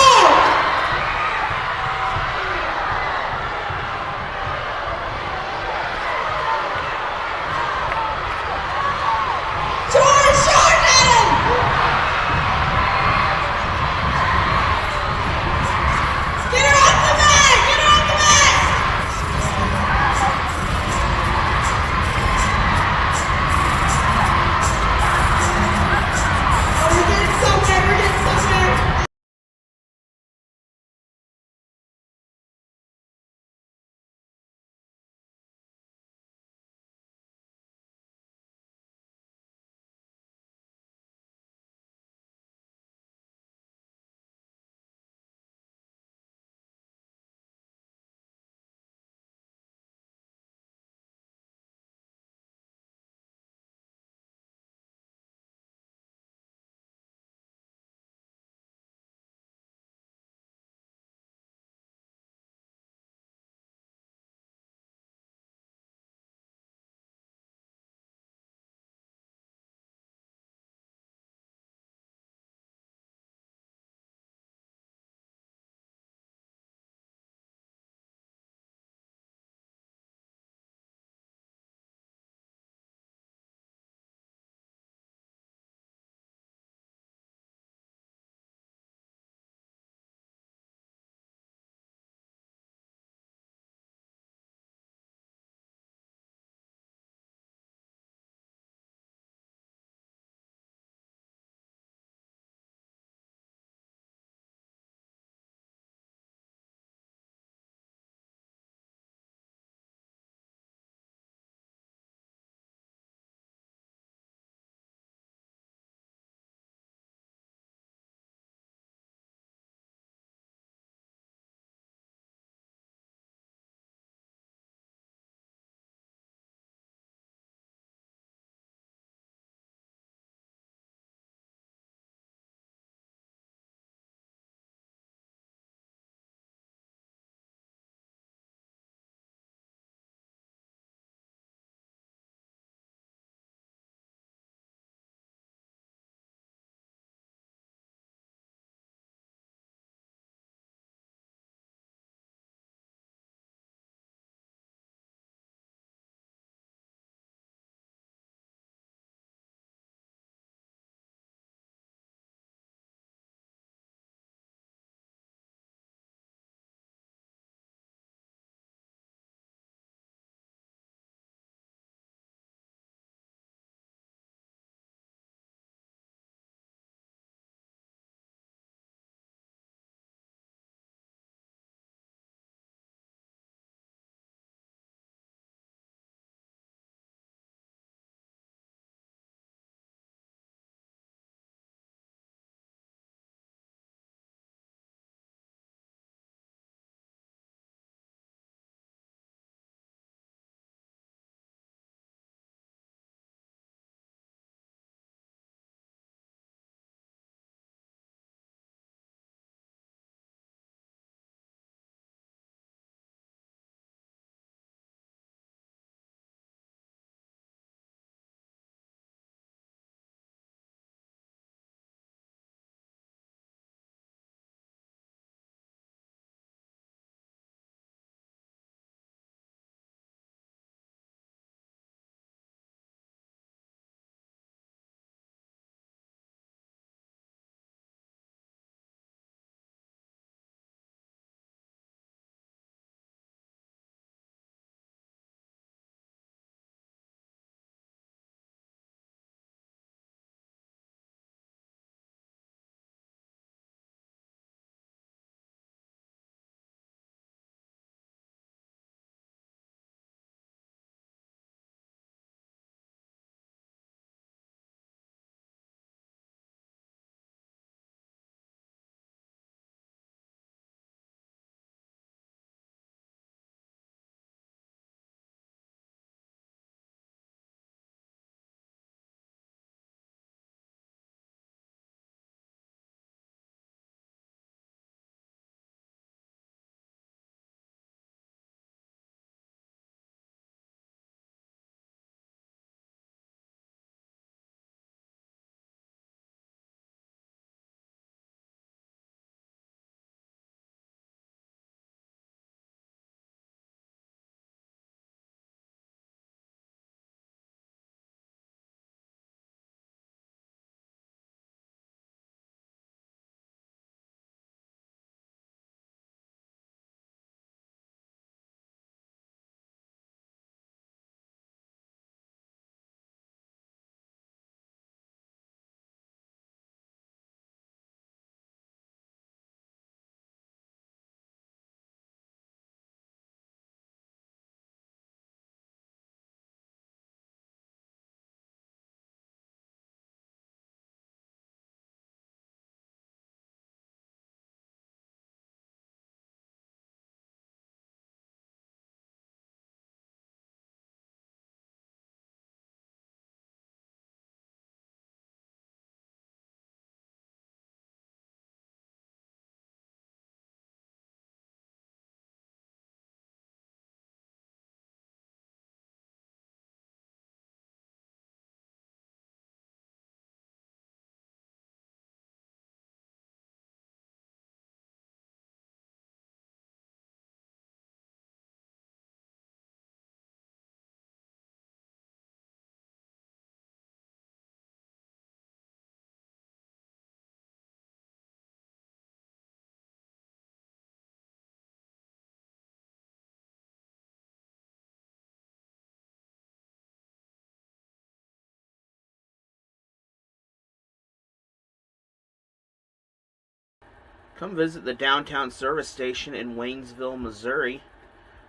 Come visit the downtown service station in Waynesville, Missouri.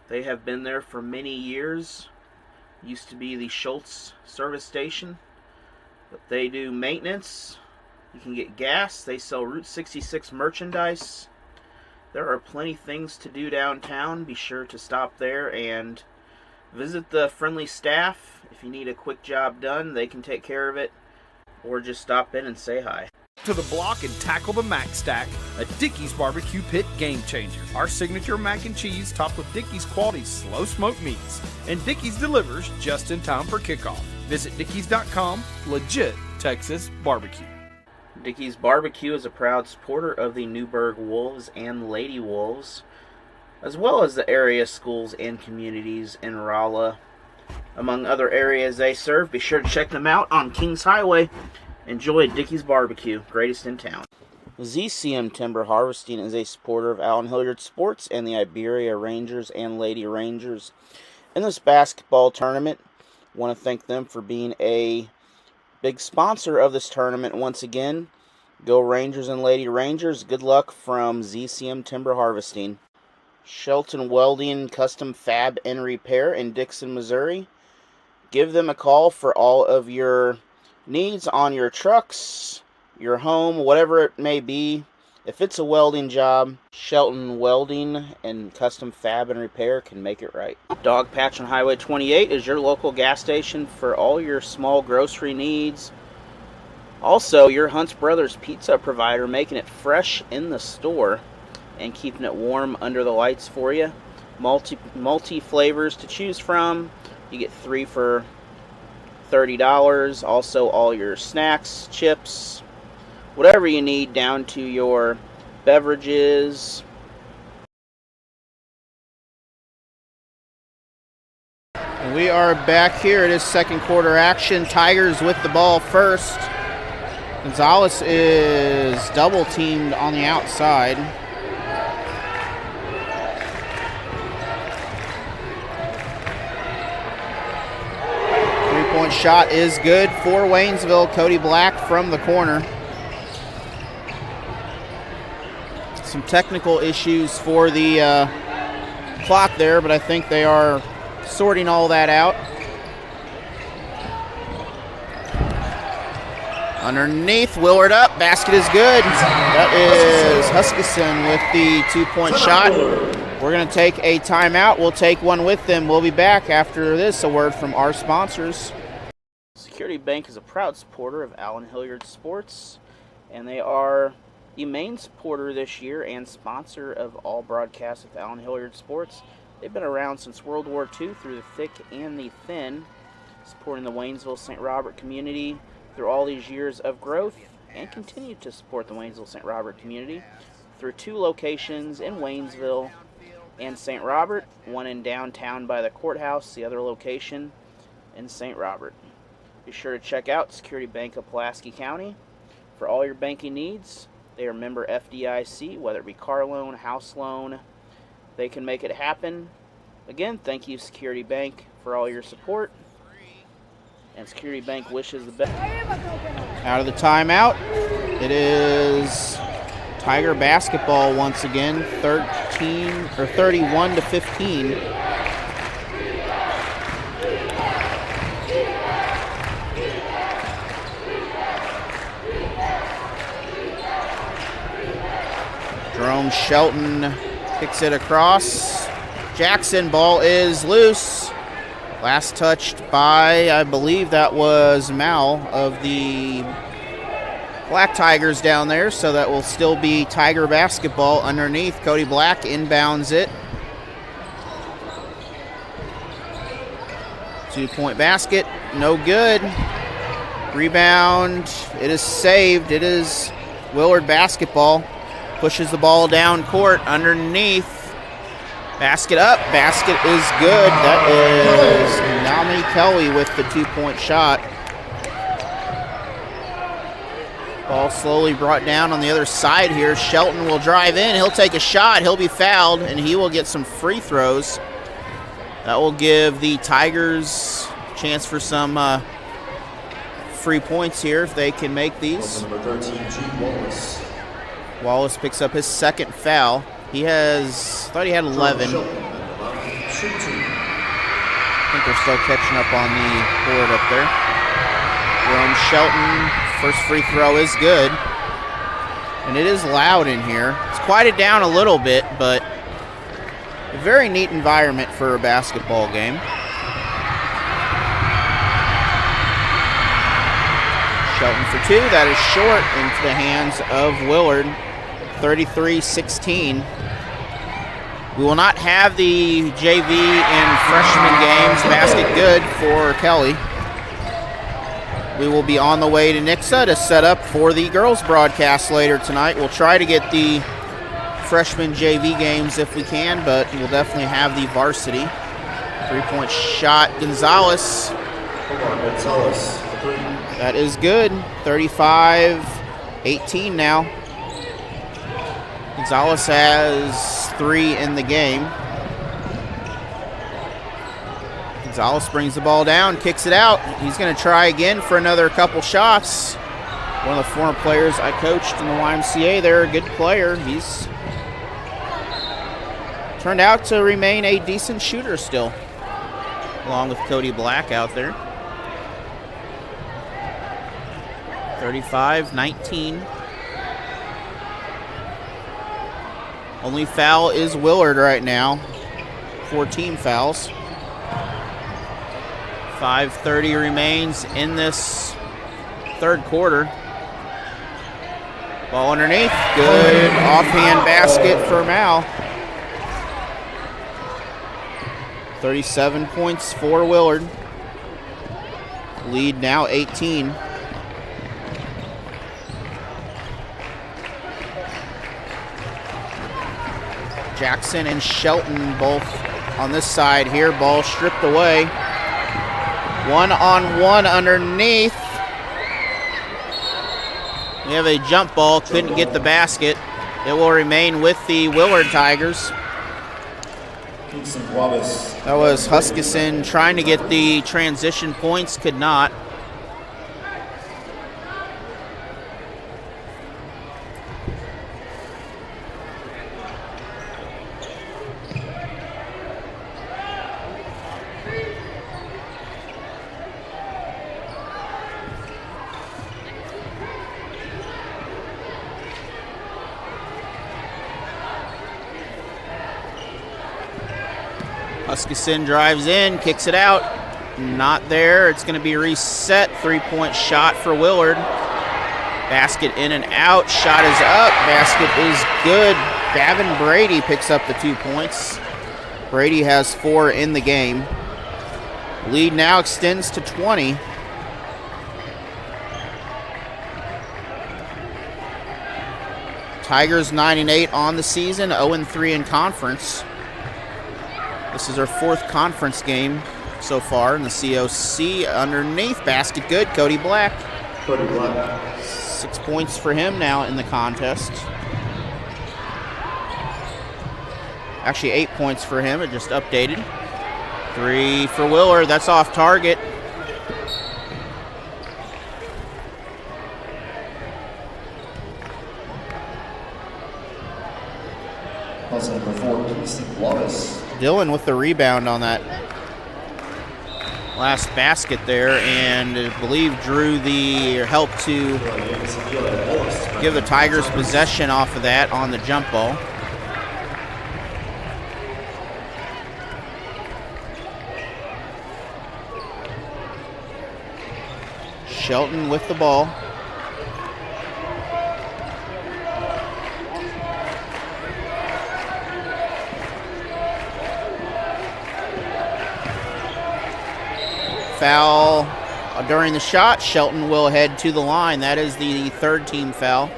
They have been there for many years. Used to be the Schultz service station, but they do maintenance. You can get gas. They sell Route 66 merchandise. There are plenty things to do downtown. Be sure to stop there and visit the friendly staff. If you need a quick job done, they can take care of it, or just stop in and say hi. To the block and tackle the Mac Stack, a Dickey's Barbecue Pit game changer. Our signature mac and cheese topped with Dickey's quality slow smoked meats. And Dickey's delivers just in time for kickoff. Visit Dickeys.com, legit Texas barbecue. Dickey's Barbecue is a proud supporter of the Newburgh Wolves and Lady Wolves, as well as the area schools and communities in Rolla. Among other areas they serve, be sure to check them out on Kings Highway. Enjoy Dickey's Barbecue, greatest in town. ZCM Timber Harvesting is a supporter of Allen Hilliard Sports and the Iberia Rangers and Lady Rangers in this basketball tournament. Want to thank them for being a big sponsor of this tournament once again. Go Rangers and Lady Rangers. Good luck from ZCM Timber Harvesting. Shelton Welding Custom Fab and Repair in Dixon, Missouri. Give them a call for all of your needs on your trucks, your home, whatever it may be. If it's a welding job, Shelton Welding and Custom Fab and Repair can make it right. Dog Patch on Highway 28 is your local gas station for all your small grocery needs. Also, your Hunt's Brothers pizza provider, making it fresh in the store and keeping it warm under the lights for you. Multi flavors to choose from. You get 3 for $30. Also, all your snacks, chips, whatever you need, down to your beverages. And we are back here. It is second quarter action. Tigers with the ball first. Gonzalez is double teamed on the outside. Three-point shot is good for Waynesville. Cody Black from the corner. Some technical issues for the clock there, but I think they are sorting all that out. Underneath, Willard up, basket is good. That is Huskisson with the 2-point shot. We're going to take a timeout. We'll take one with them. We'll be back after this, a word from our sponsors. Security Bank is a proud supporter of Allen Hilliard Sports, and they are the main supporter this year and sponsor of all broadcasts of Allen Hilliard Sports. They've been around since World War II through the thick and the thin, supporting the Waynesville St. Robert community through all these years of growth, and continue to support the Waynesville St. Robert community through 2 locations in Waynesville and St. Robert, one in downtown by the courthouse, the other location in St. Robert. Be sure to check out Security Bank of Pulaski County for all your banking needs. They are member FDIC, whether it be car loan, house loan, they can make it happen. Again, thank you, Security Bank, for all your support. And Security Bank wishes the best. Out of the timeout, it is Tiger basketball once again, 31 to 15. Jerome Shelton kicks it across. Jackson, ball is loose. Last touched by, I believe that was Mal of the Black Tigers down there, so that will still be Tiger basketball underneath. Cody Black inbounds it. 2-point basket, no good. Rebound, it is saved. It is Willard basketball. Pushes the ball down court underneath. Basket up, basket is good. That is Nami Kelly with the 2-point shot. Ball slowly brought down on the other side here. Shelton will drive in, he'll take a shot, he'll be fouled, and he will get some free throws. That will give the Tigers a chance for some free points here if they can make these. Number 13, G. Wallace. Wallace picks up his second foul. Thought he had 11. I think they're still catching up on the board up there. Jerome Shelton, first free throw is good. And it is loud in here. It's quieted down a little bit, but a very neat environment for a basketball game. Shelton for two. That is short into the hands of Willard. 33-16. We will not have the JV and freshman games. Basket good for Kelly. We will be on the way to Nixa to set up for the girls broadcast later tonight. We'll try to get the freshman JV games if we can, but we'll definitely have the varsity. 3-point shot, Gonzalez. That is good. 35-18 now. Gonzalez has 3 in the game. Gonzalez brings the ball down, kicks it out. He's going to try again for another couple shots. One of the former players I coached in the YMCA there, a good player. He's turned out to remain a decent shooter still, along with Cody Black out there. 35-19. Only foul is Willard right now. 4 team fouls. 5:30 remains in this third quarter. Ball underneath. Good offhand basket for Mal. 37 points for Willard. Lead now 18. Jackson and Shelton both on this side here. Ball stripped away. 1-on-1 underneath. We have a jump ball. Couldn't get the basket. It will remain with the Willard Tigers. That was Huskisson trying to get the transition points. Could not. Huskisson drives in, kicks it out. Not there. It's going to be reset. 3-point shot for Willard. Basket in and out. Shot is up. Basket is good. Gavin Brady picks up the 2 points. Brady has 4 in the game. Lead now extends to 20. Tigers 9-8 on the season, 0-3 in conference. This is our 4th conference game so far in the COC. Underneath, basket good, Cody Black. 6 points for him now in the contest. Actually 8 points for him, it just updated. 3 for Willard, that's off target. Number 4, Wallace. Dillon with the rebound on that last basket there, and I believe drew the help to give the Tigers possession off of that on the jump ball. Shelton with the ball. Foul during the shot. Shelton will head to the line. That is the 3rd team foul.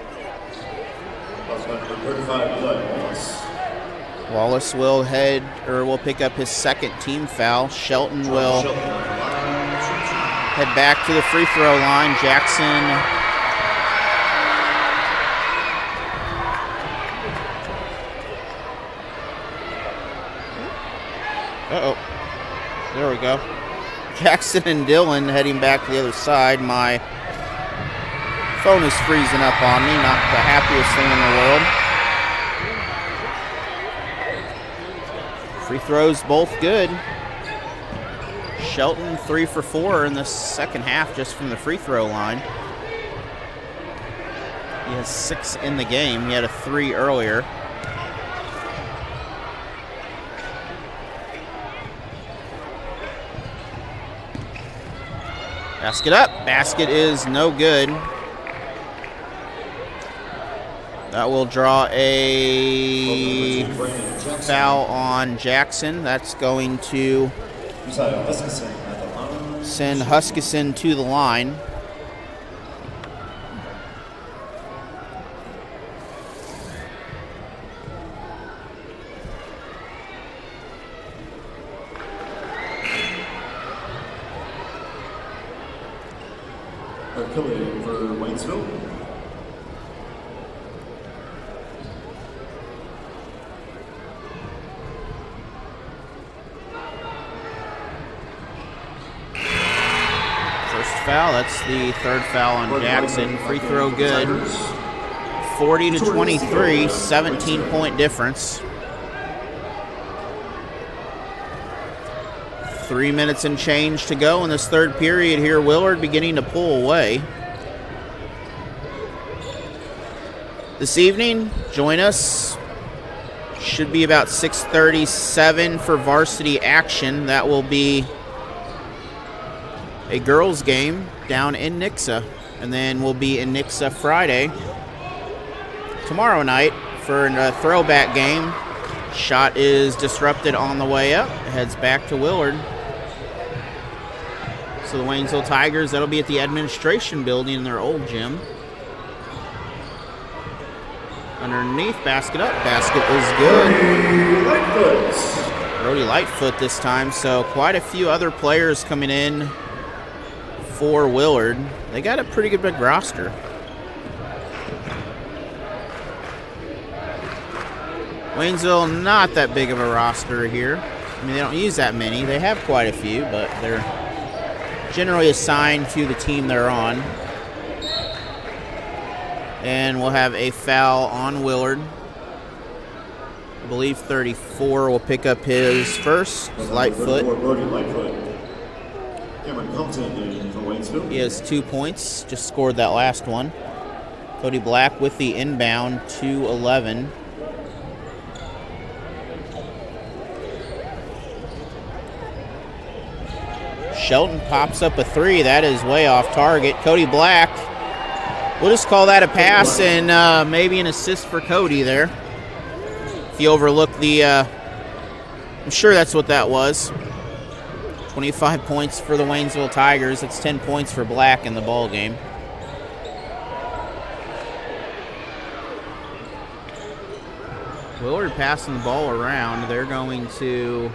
Wallace will will pick up his 2nd team foul. Shelton will head back to the free throw line. Jackson there we go. Jackson and Dillon heading back to the other side. My Phone is freezing up on me, not the happiest thing in the world. Free throws both good. Shelton 3 for 4 in the second half just from the free throw line. He has 6 in the game. He had a 3 earlier. Basket up. Basket is no good. That will draw a foul on Jackson. That's going to send Huskisson to the line. Affiliate for Waynesville. First foul, that's the third foul on Jackson. Free throw good. 40-23, 17-point difference. 3 minutes and change to go in this third period here. Willard beginning to pull away. This evening, join us. Should be about 6:37 for varsity action. That will be a girls' game down in Nixa. And then we'll be in Nixa Friday. Tomorrow night for a throwback game. Shot is disrupted on the way up. Heads back to Willard. So the Waynesville Tigers, that'll be at the administration building in their old gym. Underneath, basket up. Basket is good. Brody Lightfoot this time. So quite a few other players coming in for Willard. They got a pretty good big roster. Waynesville, not that big of a roster here. I mean, they don't use that many. They have quite a few, but they're generally assigned to the team they're on. And we'll have a foul on Willard. I believe 34 will pick up his first. Lightfoot. He has 2 points. Just scored that last one. Cody Black with the inbound, 2-11. Shelton pops up a 3. That is way off target. Cody Black. We'll just call that a pass and maybe an assist for Cody there. If you overlook the, I'm sure that's what that was. 25 points for the Waynesville Tigers. It's 10 points for Black in the ball game. Willard passing the ball around. They're going to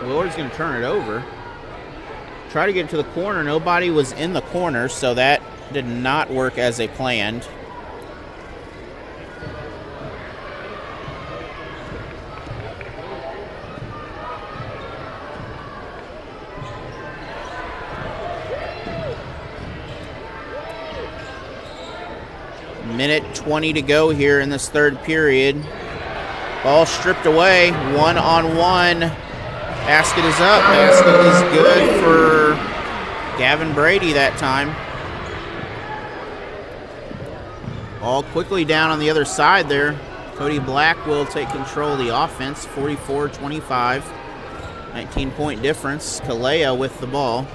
Willard's going to turn it over. Try to get it to the corner. Nobody was in the corner, so that did not work as they planned. Minute 20 to go here in this third period. Ball stripped away, 1-on-1. Basket is up. Basket is good for Gavin Brady that time. Ball quickly down on the other side there. Cody Black will take control of the offense, 44-25. 19-point difference. Kalea with the ball.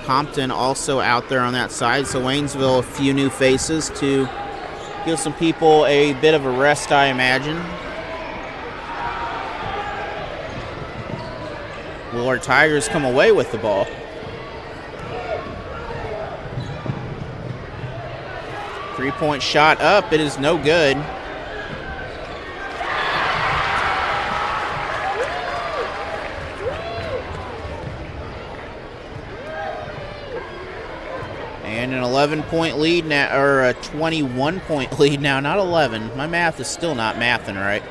Compton also out there on that side. So Waynesville, a few new faces to give some people a bit of a rest, I imagine. Willard Tigers come away with the ball. Three-point shot up. It is no good. And an 11-point lead now, or a 21-point lead now, not 11. My math is still not mathing right.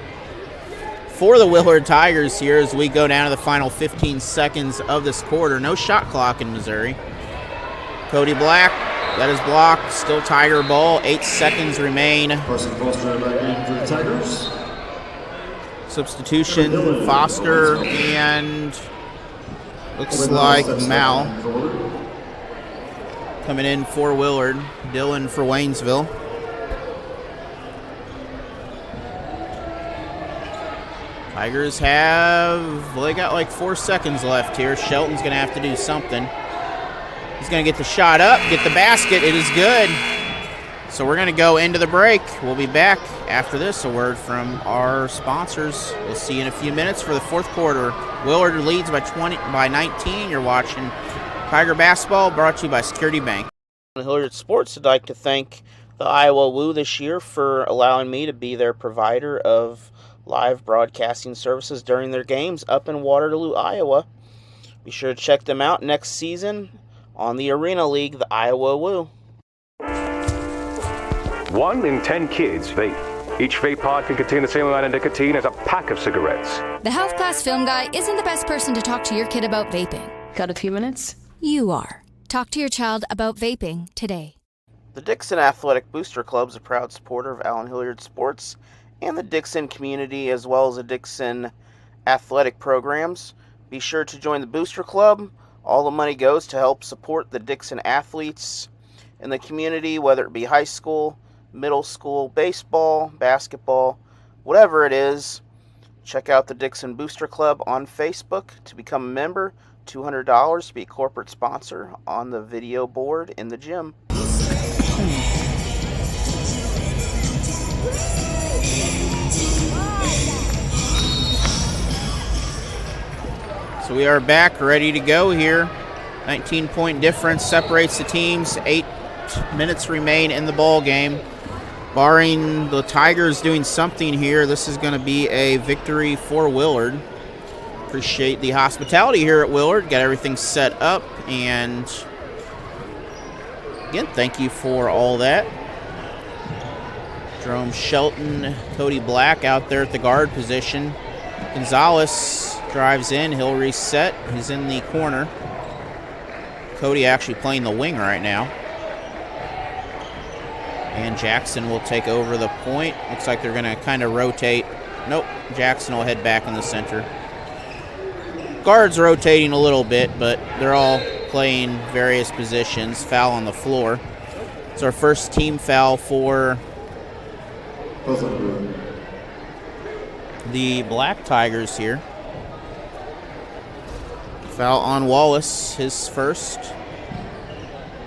for the Willard Tigers here as we go down to the final 15 seconds of this quarter. No shot clock in Missouri. Cody Black, that is blocked. Still Tiger ball. 8 seconds remain. Substitution, Foster, and looks like Mal coming in for Willard. Dylan for Waynesville. Tigers they got like 4 seconds left here. Shelton's going to have to do something. He's going to get the shot up, get the basket. It is good. So we're going to go into the break. We'll be back after this. A word from our sponsors. We'll see you in a few minutes for the fourth quarter. Willard leads by 19. You're watching Tiger Basketball, brought to you by Security Bank. Allen Hilliard Sports would like to thank the Iowa Woo this year for allowing me to be their provider of live broadcasting services during their games up in Waterloo, Iowa. Be sure to check them out next season on the Arena League, the Iowa Woo. 1 in 10 kids vape. Each vape pod can contain the same amount of nicotine as a pack of cigarettes. The health class film guy isn't the best person to talk to your kid about vaping. Got a few minutes? You are. Talk to your child about vaping today. The Dixon Athletic Booster Club is a proud supporter of Allen Hilliard Sports and the Dixon community, as well as the Dixon athletic programs. Be sure to join the Booster Club. All the money goes to help support the Dixon athletes in the community, whether it be high school, middle school, baseball, basketball, whatever it is. Check out the Dixon Booster Club on Facebook to become a member. $200 to be a corporate sponsor on the video board in the gym. So we are back, ready to go here. 19-point difference separates the teams. 8 minutes remain in the ball game. Barring the Tigers doing something here, this is going to be a victory for Willard. Appreciate the hospitality here at Willard. Got everything set up, and again, thank you for all that. Jerome Shelton, Cody Black out there at the guard position. Gonzalez drives in. He'll reset. He's in the corner. Cody actually playing the wing right now. And Jackson will take over the point. Looks like they're going to kind of rotate. Nope, Jackson will head back in the center. Guards rotating a little bit, but they're all playing various positions. Foul on the floor. It's our first team foul for the Black Tigers here. Foul on Wallace, his first,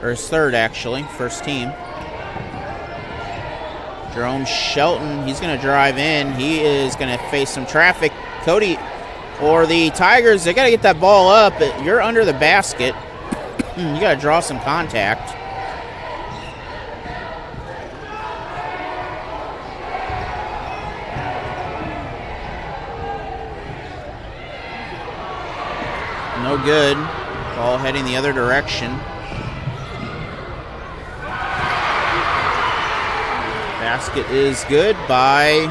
or his third actually, first team. Jerome Shelton, he's going to drive in. He is going to face some traffic. Cody, or the Tigers, they got to get that ball up. You're under the basket. You got to draw some contact. No good. Ball heading the other direction. Basket is good by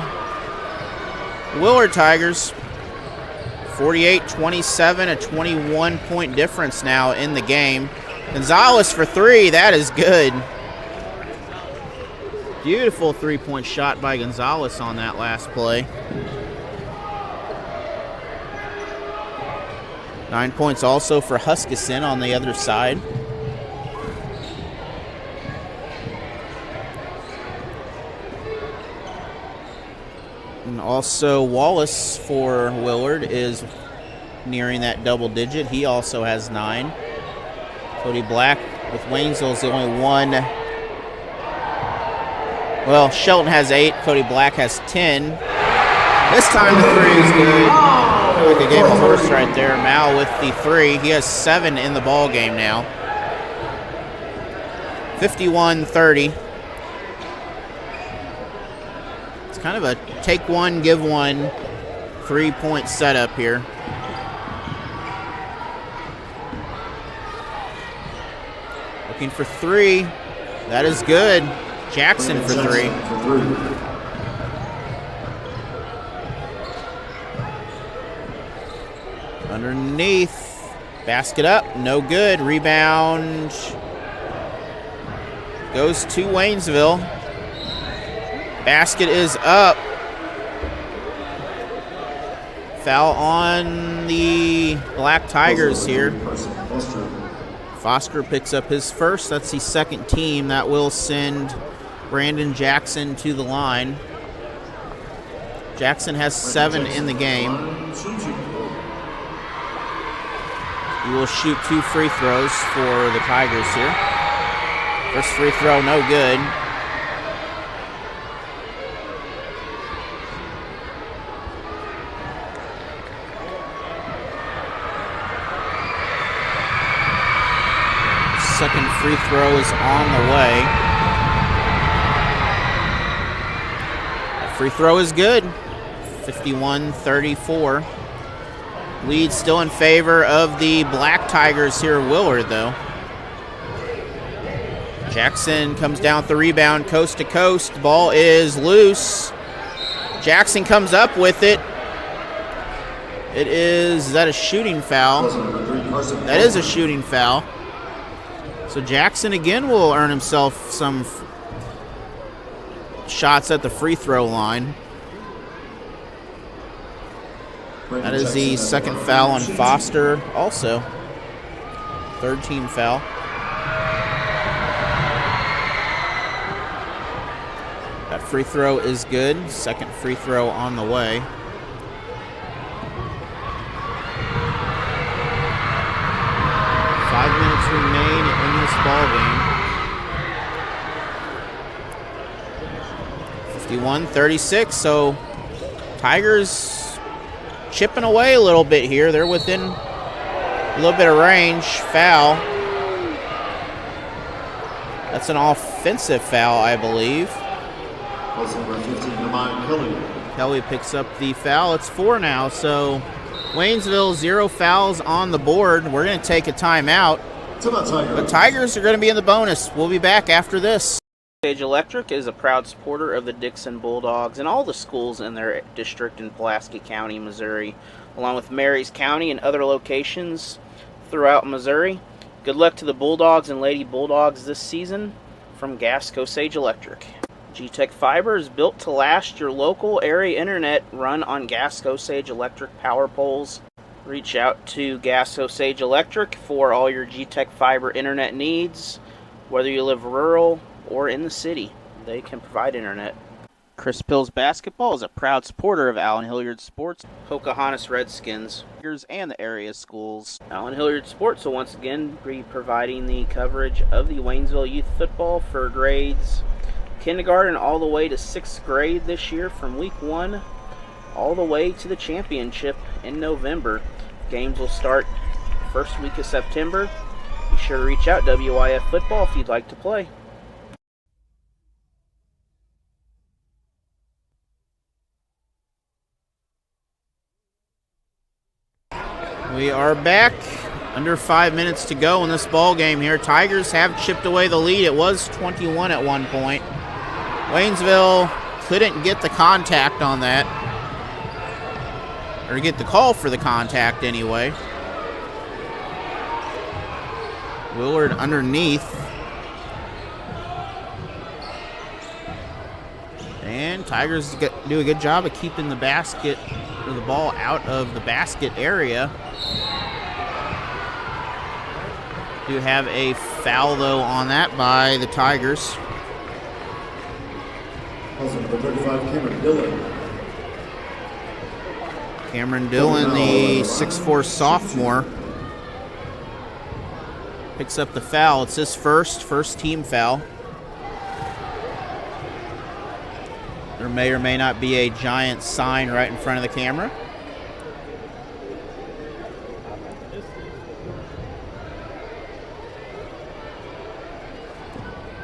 Willard Tigers. 48-27, a 21-point difference now in the game. Gonzalez for three. That is good. Beautiful three-point shot by Gonzalez on that last play. 9 points also for Huskisson on the other side. And also Wallace for Willard is nearing that double digit. He also has 9. Cody Black with Waynesville is the only one. Well, Shelton has 8. Cody Black has 10. This time the three is good. Like a game of horse right there. Mal with the 3. He has 7 in the ball game now. 51-30. It's kind of a take one, give one 3-point setup here. Looking for 3. That is good. Jackson for 3. Underneath. Basket up. No good. Rebound goes to Waynesville. Basket is up. Foul on the Black Tigers here. Foster picks up his first. That's the second team. That will send Brandon Jackson to the line. Jackson has 7 in the game. He will shoot 2 free throws for the Tigers here. First free throw, no good. Second free throw is on the way. That free throw is good. 51-34. Lead still in favor of the Black Tigers here at Willard, though. Jackson comes down with the rebound, coast to coast. Ball is loose. Jackson comes up with it. Is that a shooting foul? That is a shooting foul. So Jackson again will earn himself some shots at the free throw line. That is the second foul on Foster also. Third team foul. That free throw is good. Second free throw on the way. Remain in this ball game. 51-36. So Tigers chipping away a little bit here. They're within a little bit of range. Foul. That's an offensive foul, I believe. Kelly picks up the foul. It's 4 now. So Waynesville, 0 fouls on the board. We're going to take a timeout. The Tigers are going to be in the bonus. We'll be back after this. Osage Electric is a proud supporter of the Dixon Bulldogs and all the schools in their district in Pulaski County, Missouri, along with Marys County and other locations throughout Missouri. Good luck to the Bulldogs and Lady Bulldogs this season from Gask Osage Electric. G-Tech Fiber is built to last. Your local area internet run on Gask Osage Electric power poles. Reach out to Gask Osage Electric for all your G-Tech Fiber internet needs. Whether you live rural or in the city, they can provide internet. Chris Pills Basketball is a proud supporter of Allen Hilliard Sports, Pocahontas Redskins, and the area schools. Allen Hilliard Sports will once again be providing the coverage of the Waynesville youth football for grades kindergarten all the way to 6th grade this year, from week 1 all the way to the championship in November. Games will start first week of September. Be sure to reach out WIF Football if you'd like to play. We are back. Under 5 minutes to go in this ball game here. Tigers have chipped away the lead. It was 21 at one point. Waynesville couldn't get the contact on that. Or get the call for the contact anyway. Willard underneath. And Tigers do a good job of keeping the basket, or the ball out of the basket area. Do have a foul, though, on that by the Tigers. Number 35, Cameron Dillon. Cameron Dillon, the 6'4" sophomore, picks up the foul. It's his first team foul. There may or may not be a giant sign right in front of the camera.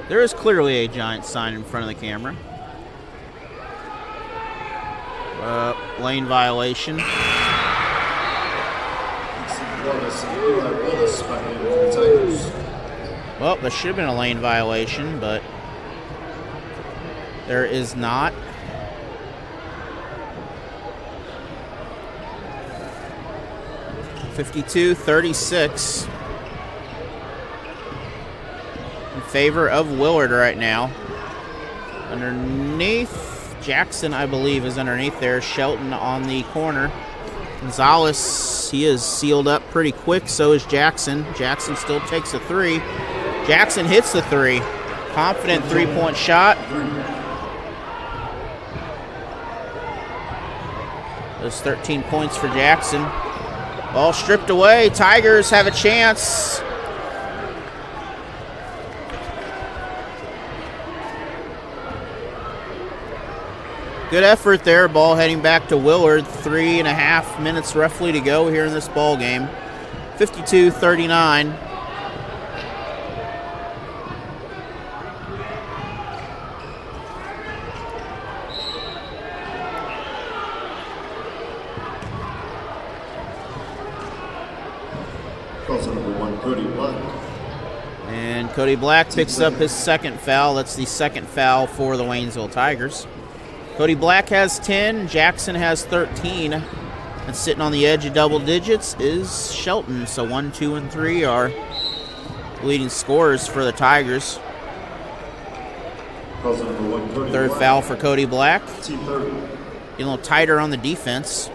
There is clearly a giant sign in front of the camera. Lane violation. Well, there should have been a lane violation, but there is not. 52-36 in favor of Willard right now. Underneath, Jackson, I believe, is underneath there. Shelton on the corner. Gonzalez, he is sealed up pretty quick, so is Jackson. Jackson still takes a three. Jackson hits the three. Confident three-point shot. Those 13 points for Jackson. Ball stripped away. Tigers have a chance. Good effort there. Ball heading back to Willard. 3.5 minutes roughly to go here in this ball game. 52-39. And Cody Black picks up his second foul. That's the second foul for the Waynesville Tigers. Cody Black has 10. Jackson has 13. And sitting on the edge of double digits is Shelton. So 1, 2, and 3 are leading scorers for the Tigers. Third foul for Cody Black. Getting a little tighter on the defense.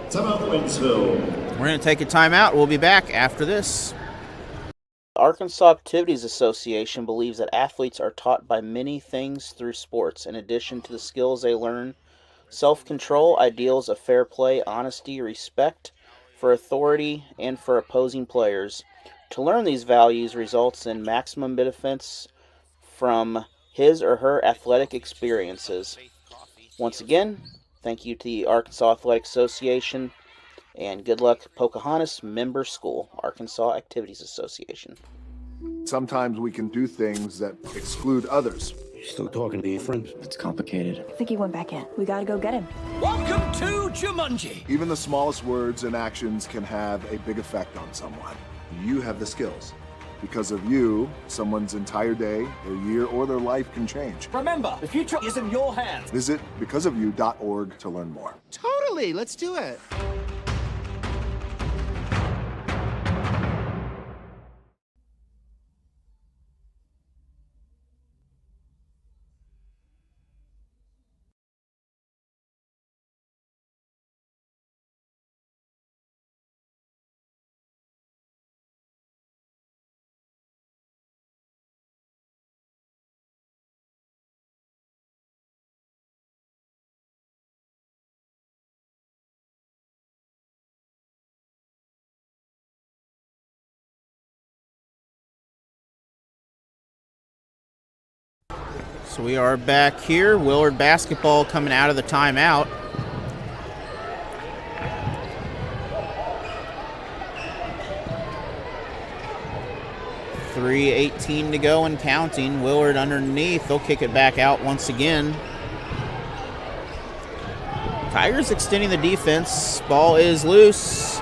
Timeout, Waynesville. We're going to take a timeout. We'll be back after this. The Arkansas Activities Association believes that athletes are taught by many things through sports, in addition to the skills they learn: self-control, ideals of fair play, honesty, respect for authority, and for opposing players. To learn these values results in maximum benefits from his or her athletic experiences. Once again, thank you to the Arkansas Athletic Association. And good luck, Pocahontas Member School, Arkansas Activities Association. Sometimes we can do things that exclude others. Still talking to your friend? It's complicated. I think he went back in. We gotta go get him. Welcome to Jumanji. Even the smallest words and actions can have a big effect on someone. You have the skills. Because of you, someone's entire day, their year, or their life can change. Remember, the future is in your hands. Visit becauseofyou.org to learn more. Totally, let's do it. So we are back here. Willard basketball coming out of the timeout. .3:18 to go and counting. Willard underneath. They'll kick it back out once again. Tigers extending the defense. Ball is loose.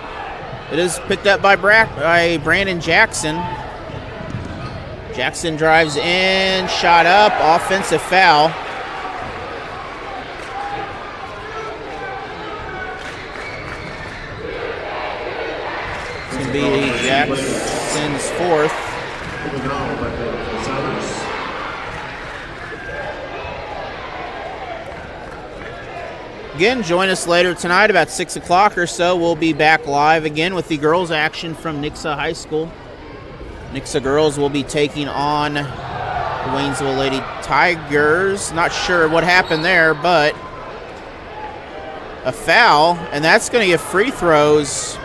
It is picked up by Brandon Jackson. Jackson drives in, shot up, offensive foul. It's going to be Jackson's fourth. Again, join us later tonight about 6 o'clock or so. We'll be back live again with the girls' action from Nixa High School. Nixa girls will be taking on the Waynesville Lady Tigers. Not sure what happened there, but a foul, and that's going to give free throws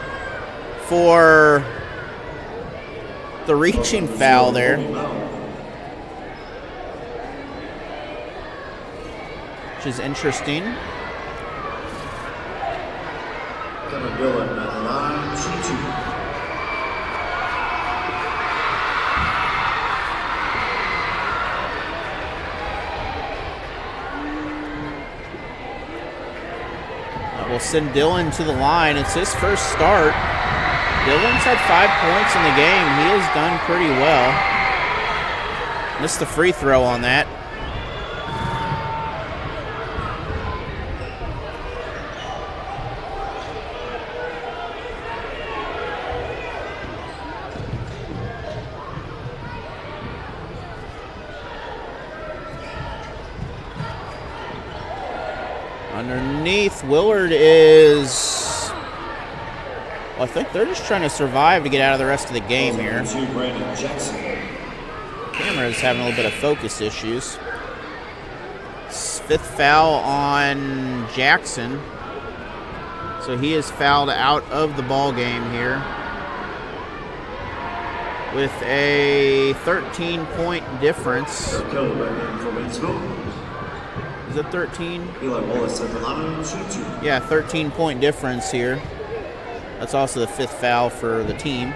for the reaching foul there. Which is interesting. Kevin Dillon at the line, shoot two. We'll send Dillon to the line. It's his first start. Dillon's had 5 points in the game. He has done pretty well. Missed the free throw on that. Underneath, Willard is... Well, I think they're just trying to survive to get out of the rest of the game here. Camera's having a little bit of focus issues. 5th foul on Jackson. So he is fouled out of the ball game here with a 13-point difference. Is it 13? Yeah, 13-point difference here. That's also the 5th foul for the team.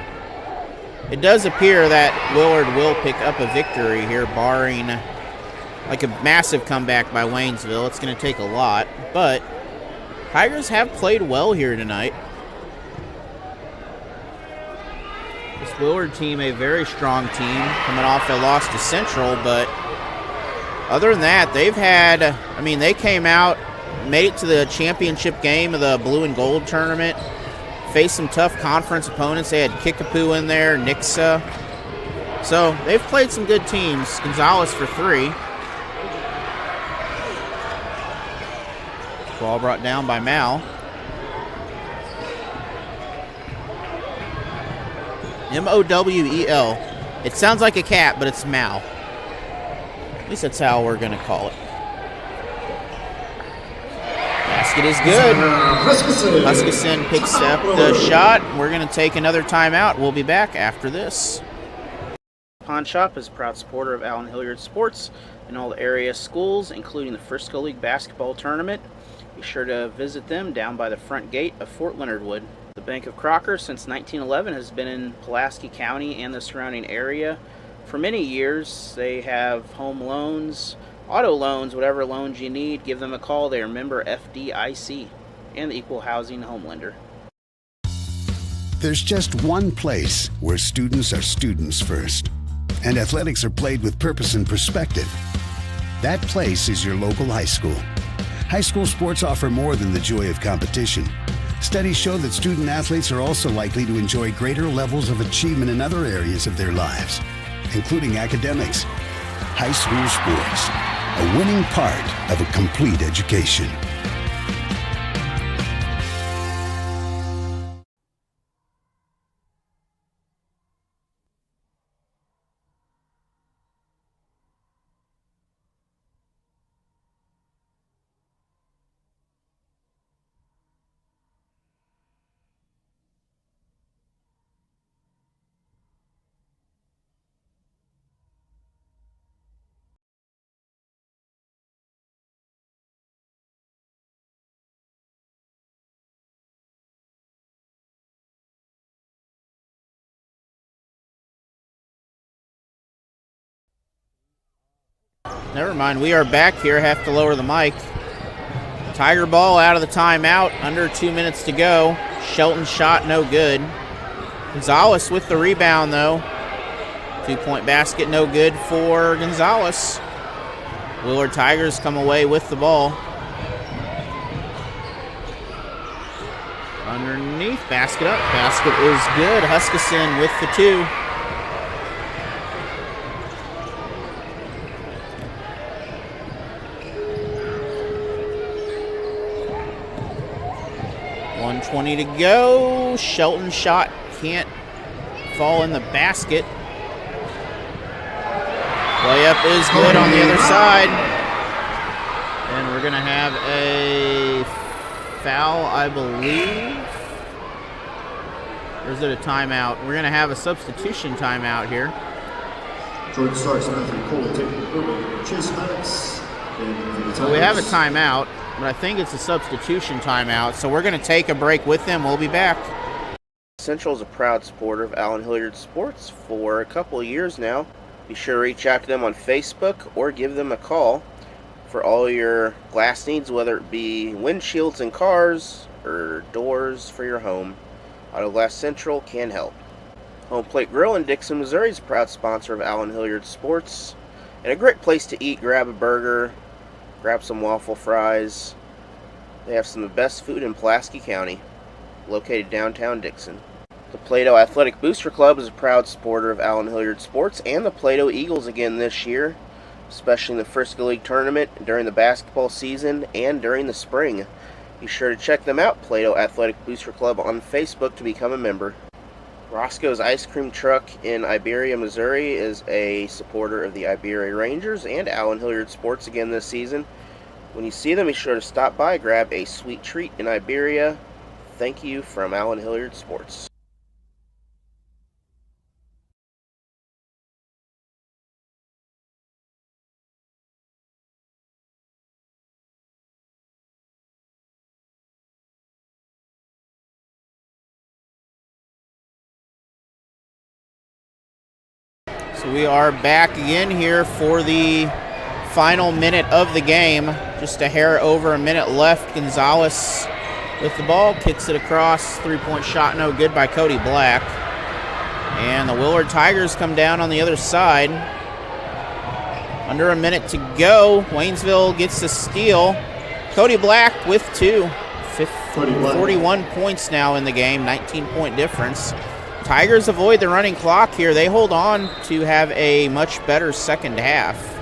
It does appear that Willard will pick up a victory here, barring like a massive comeback by Waynesville. It's going to take a lot, but Tigers have played well here tonight. This Willard team, a very strong team, coming off a loss to Central, but other than that, they've had, I mean, they came out, made it to the championship game of the blue and gold tournament, faced some tough conference opponents. They had Kickapoo in there, Nixa. So they've played some good teams. Gonzalez for 3. Ball brought down by Mal. M-O-W-E-L. It sounds like a cat, but it's Mal. At least that's how we're going to call it. Basket is good. Huskisson picks up the shot. We're going to take another timeout. We'll be back after this. Pawn Shop is a proud supporter of Allen Hilliard Sports and all the area schools, including the Frisco League basketball tournament. Be sure to visit them down by the front gate of Fort Leonard Wood. The Bank of Crocker, since 1911, has been in Pulaski County and the surrounding area for many years. They have home loans, auto loans, whatever loans you need. Give them a call. They are member FDIC and the Equal Housing Home Lender. There's just one place where students are students first, and athletics are played with purpose and perspective. That place is your local high school. High school sports offer more than the joy of competition. Studies show that student athletes are also likely to enjoy greater levels of achievement in other areas of their lives, including academics. High school sports, a winning part of a complete education. Never mind, we are back here. Have to lower the mic. Tiger ball out of the timeout. Under 2 minutes to go. Shelton's shot no good. Gonzalez with the rebound though. 2-point basket no good for Gonzalez. Willard Tigers come away with the ball. Underneath, basket up. Basket is good. Huskisson with the 2. .120 to go. Shelton shot can't fall in the basket. Layup is good on the other side. And we're going to have a foul, I believe. Or is it a timeout? We're going to have a substitution timeout here. Jordan Starks, Matthew Cole taking the over Chase Maddox. So we have a timeout, but I think it's a substitution timeout. So we're going to take a break with them. We'll be back. Central is a proud supporter of Allen Hilliard Sports for a couple of years now. Be sure to reach out to them on Facebook or give them a call for all your glass needs, whether it be windshields in cars or doors for your home. Auto Glass Central can help. Home Plate Grill in Dixon, Missouri is a proud sponsor of Allen Hilliard Sports and a great place to eat. Grab a burger, grab some waffle fries. They have some of the best food in Pulaski County, located downtown Dixon. The Plato Athletic Booster Club is a proud supporter of Allen Hilliard Sports and the Plato Eagles again this year. especially in the Frisco League tournament, during the basketball season, and during the spring. Be sure to check them out, Plato Athletic Booster Club, on Facebook to become a member. Roscoe's Ice Cream Truck in Iberia, Missouri is a supporter of the Iberia Rangers and Allen Hilliard Sports again this season. When you see them, be sure to stop by, grab a sweet treat in Iberia. Thank you from Allen Hilliard Sports. So we are back again here for the final minute of the game. Just a hair over a minute left. Gonzalez with the ball, kicks it across. Three-point shot, no good by Cody Black. And the Willard Tigers come down on the other side. Under a minute to go. Waynesville gets the steal. Cody Black with two. 41 points now in the game, 19-point difference. Tigers avoid the running clock here. They hold on to have a much better second half.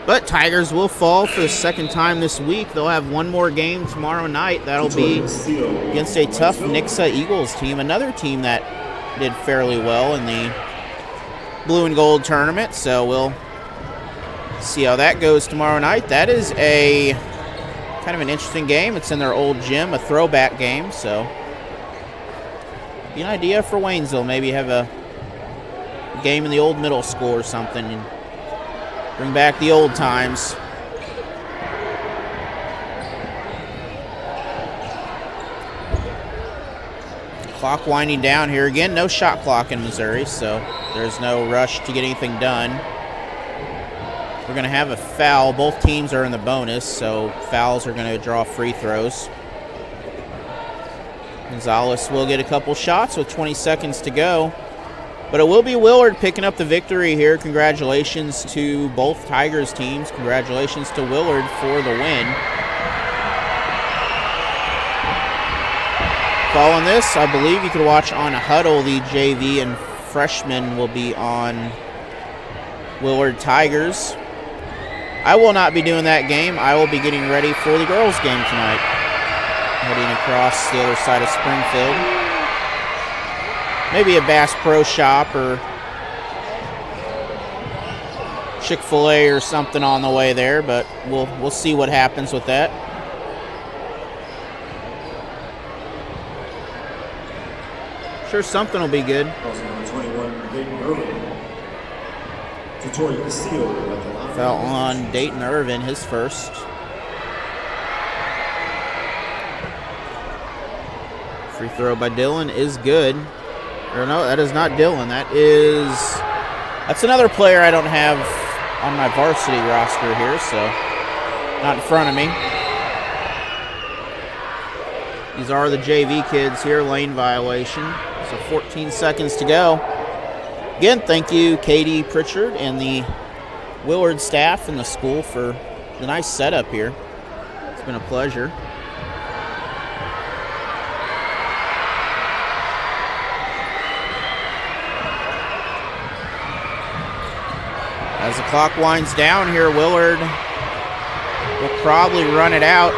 But Tigers will fall for the second time this week. They'll have one more game tomorrow night. That'll be against a tough Nixa Eagles team, another team that did fairly well in the blue and gold tournament. So we'll see how that goes tomorrow night. That is a kind of an interesting game. It's in their old gym, a throwback game, so be an idea for Waynesville. Maybe have a game in the old middle school or something and bring back the old times. Clock winding down here. Again, no shot clock in Missouri, so there's no rush to get anything done. We're going to have a foul. Both teams are in the bonus, so fouls are going to draw free throws. Gonzalez will get a couple shots with 20 seconds to go. But it will be Willard picking up the victory here. Congratulations to both Tigers teams. Congratulations to Willard for the win. Following this, I believe you could watch on Huddle. The JV and freshmen will be on Willard Tigers. I will not be doing that game. I will be getting ready for the girls' game tonight. Heading across the other side of Springfield. Maybe a Bass Pro Shop or Chick-fil-A or something on the way there, but we'll see what happens with that. Sure, something will be good. Foul on Dayton Irvin, his first. Free throw by Dylan is good. Or no, that is not Dylan. That's another player I don't have on my varsity roster here, so not in front of me. These are the JV kids here, lane violation. So 14 seconds to go. Again, thank you, Katie Pritchard and the Willard staff and the school for the nice setup here. It's been a pleasure. As the clock winds down here, Willard will probably run it out.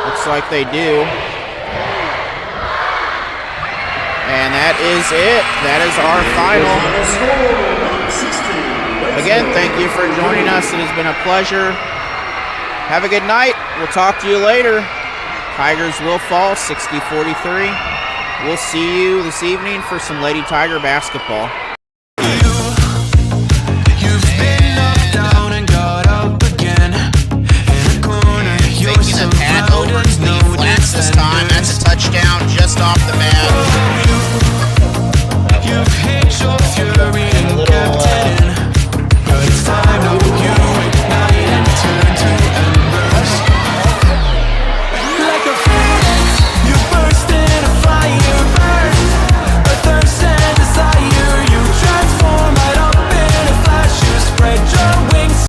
Looks like they do. And that is it. That is our final. Again, thank you for joining us. It has been a pleasure. Have a good night. We'll talk to you later. Tigers will fall 60-43. We'll see you this evening for some Lady Tiger basketball.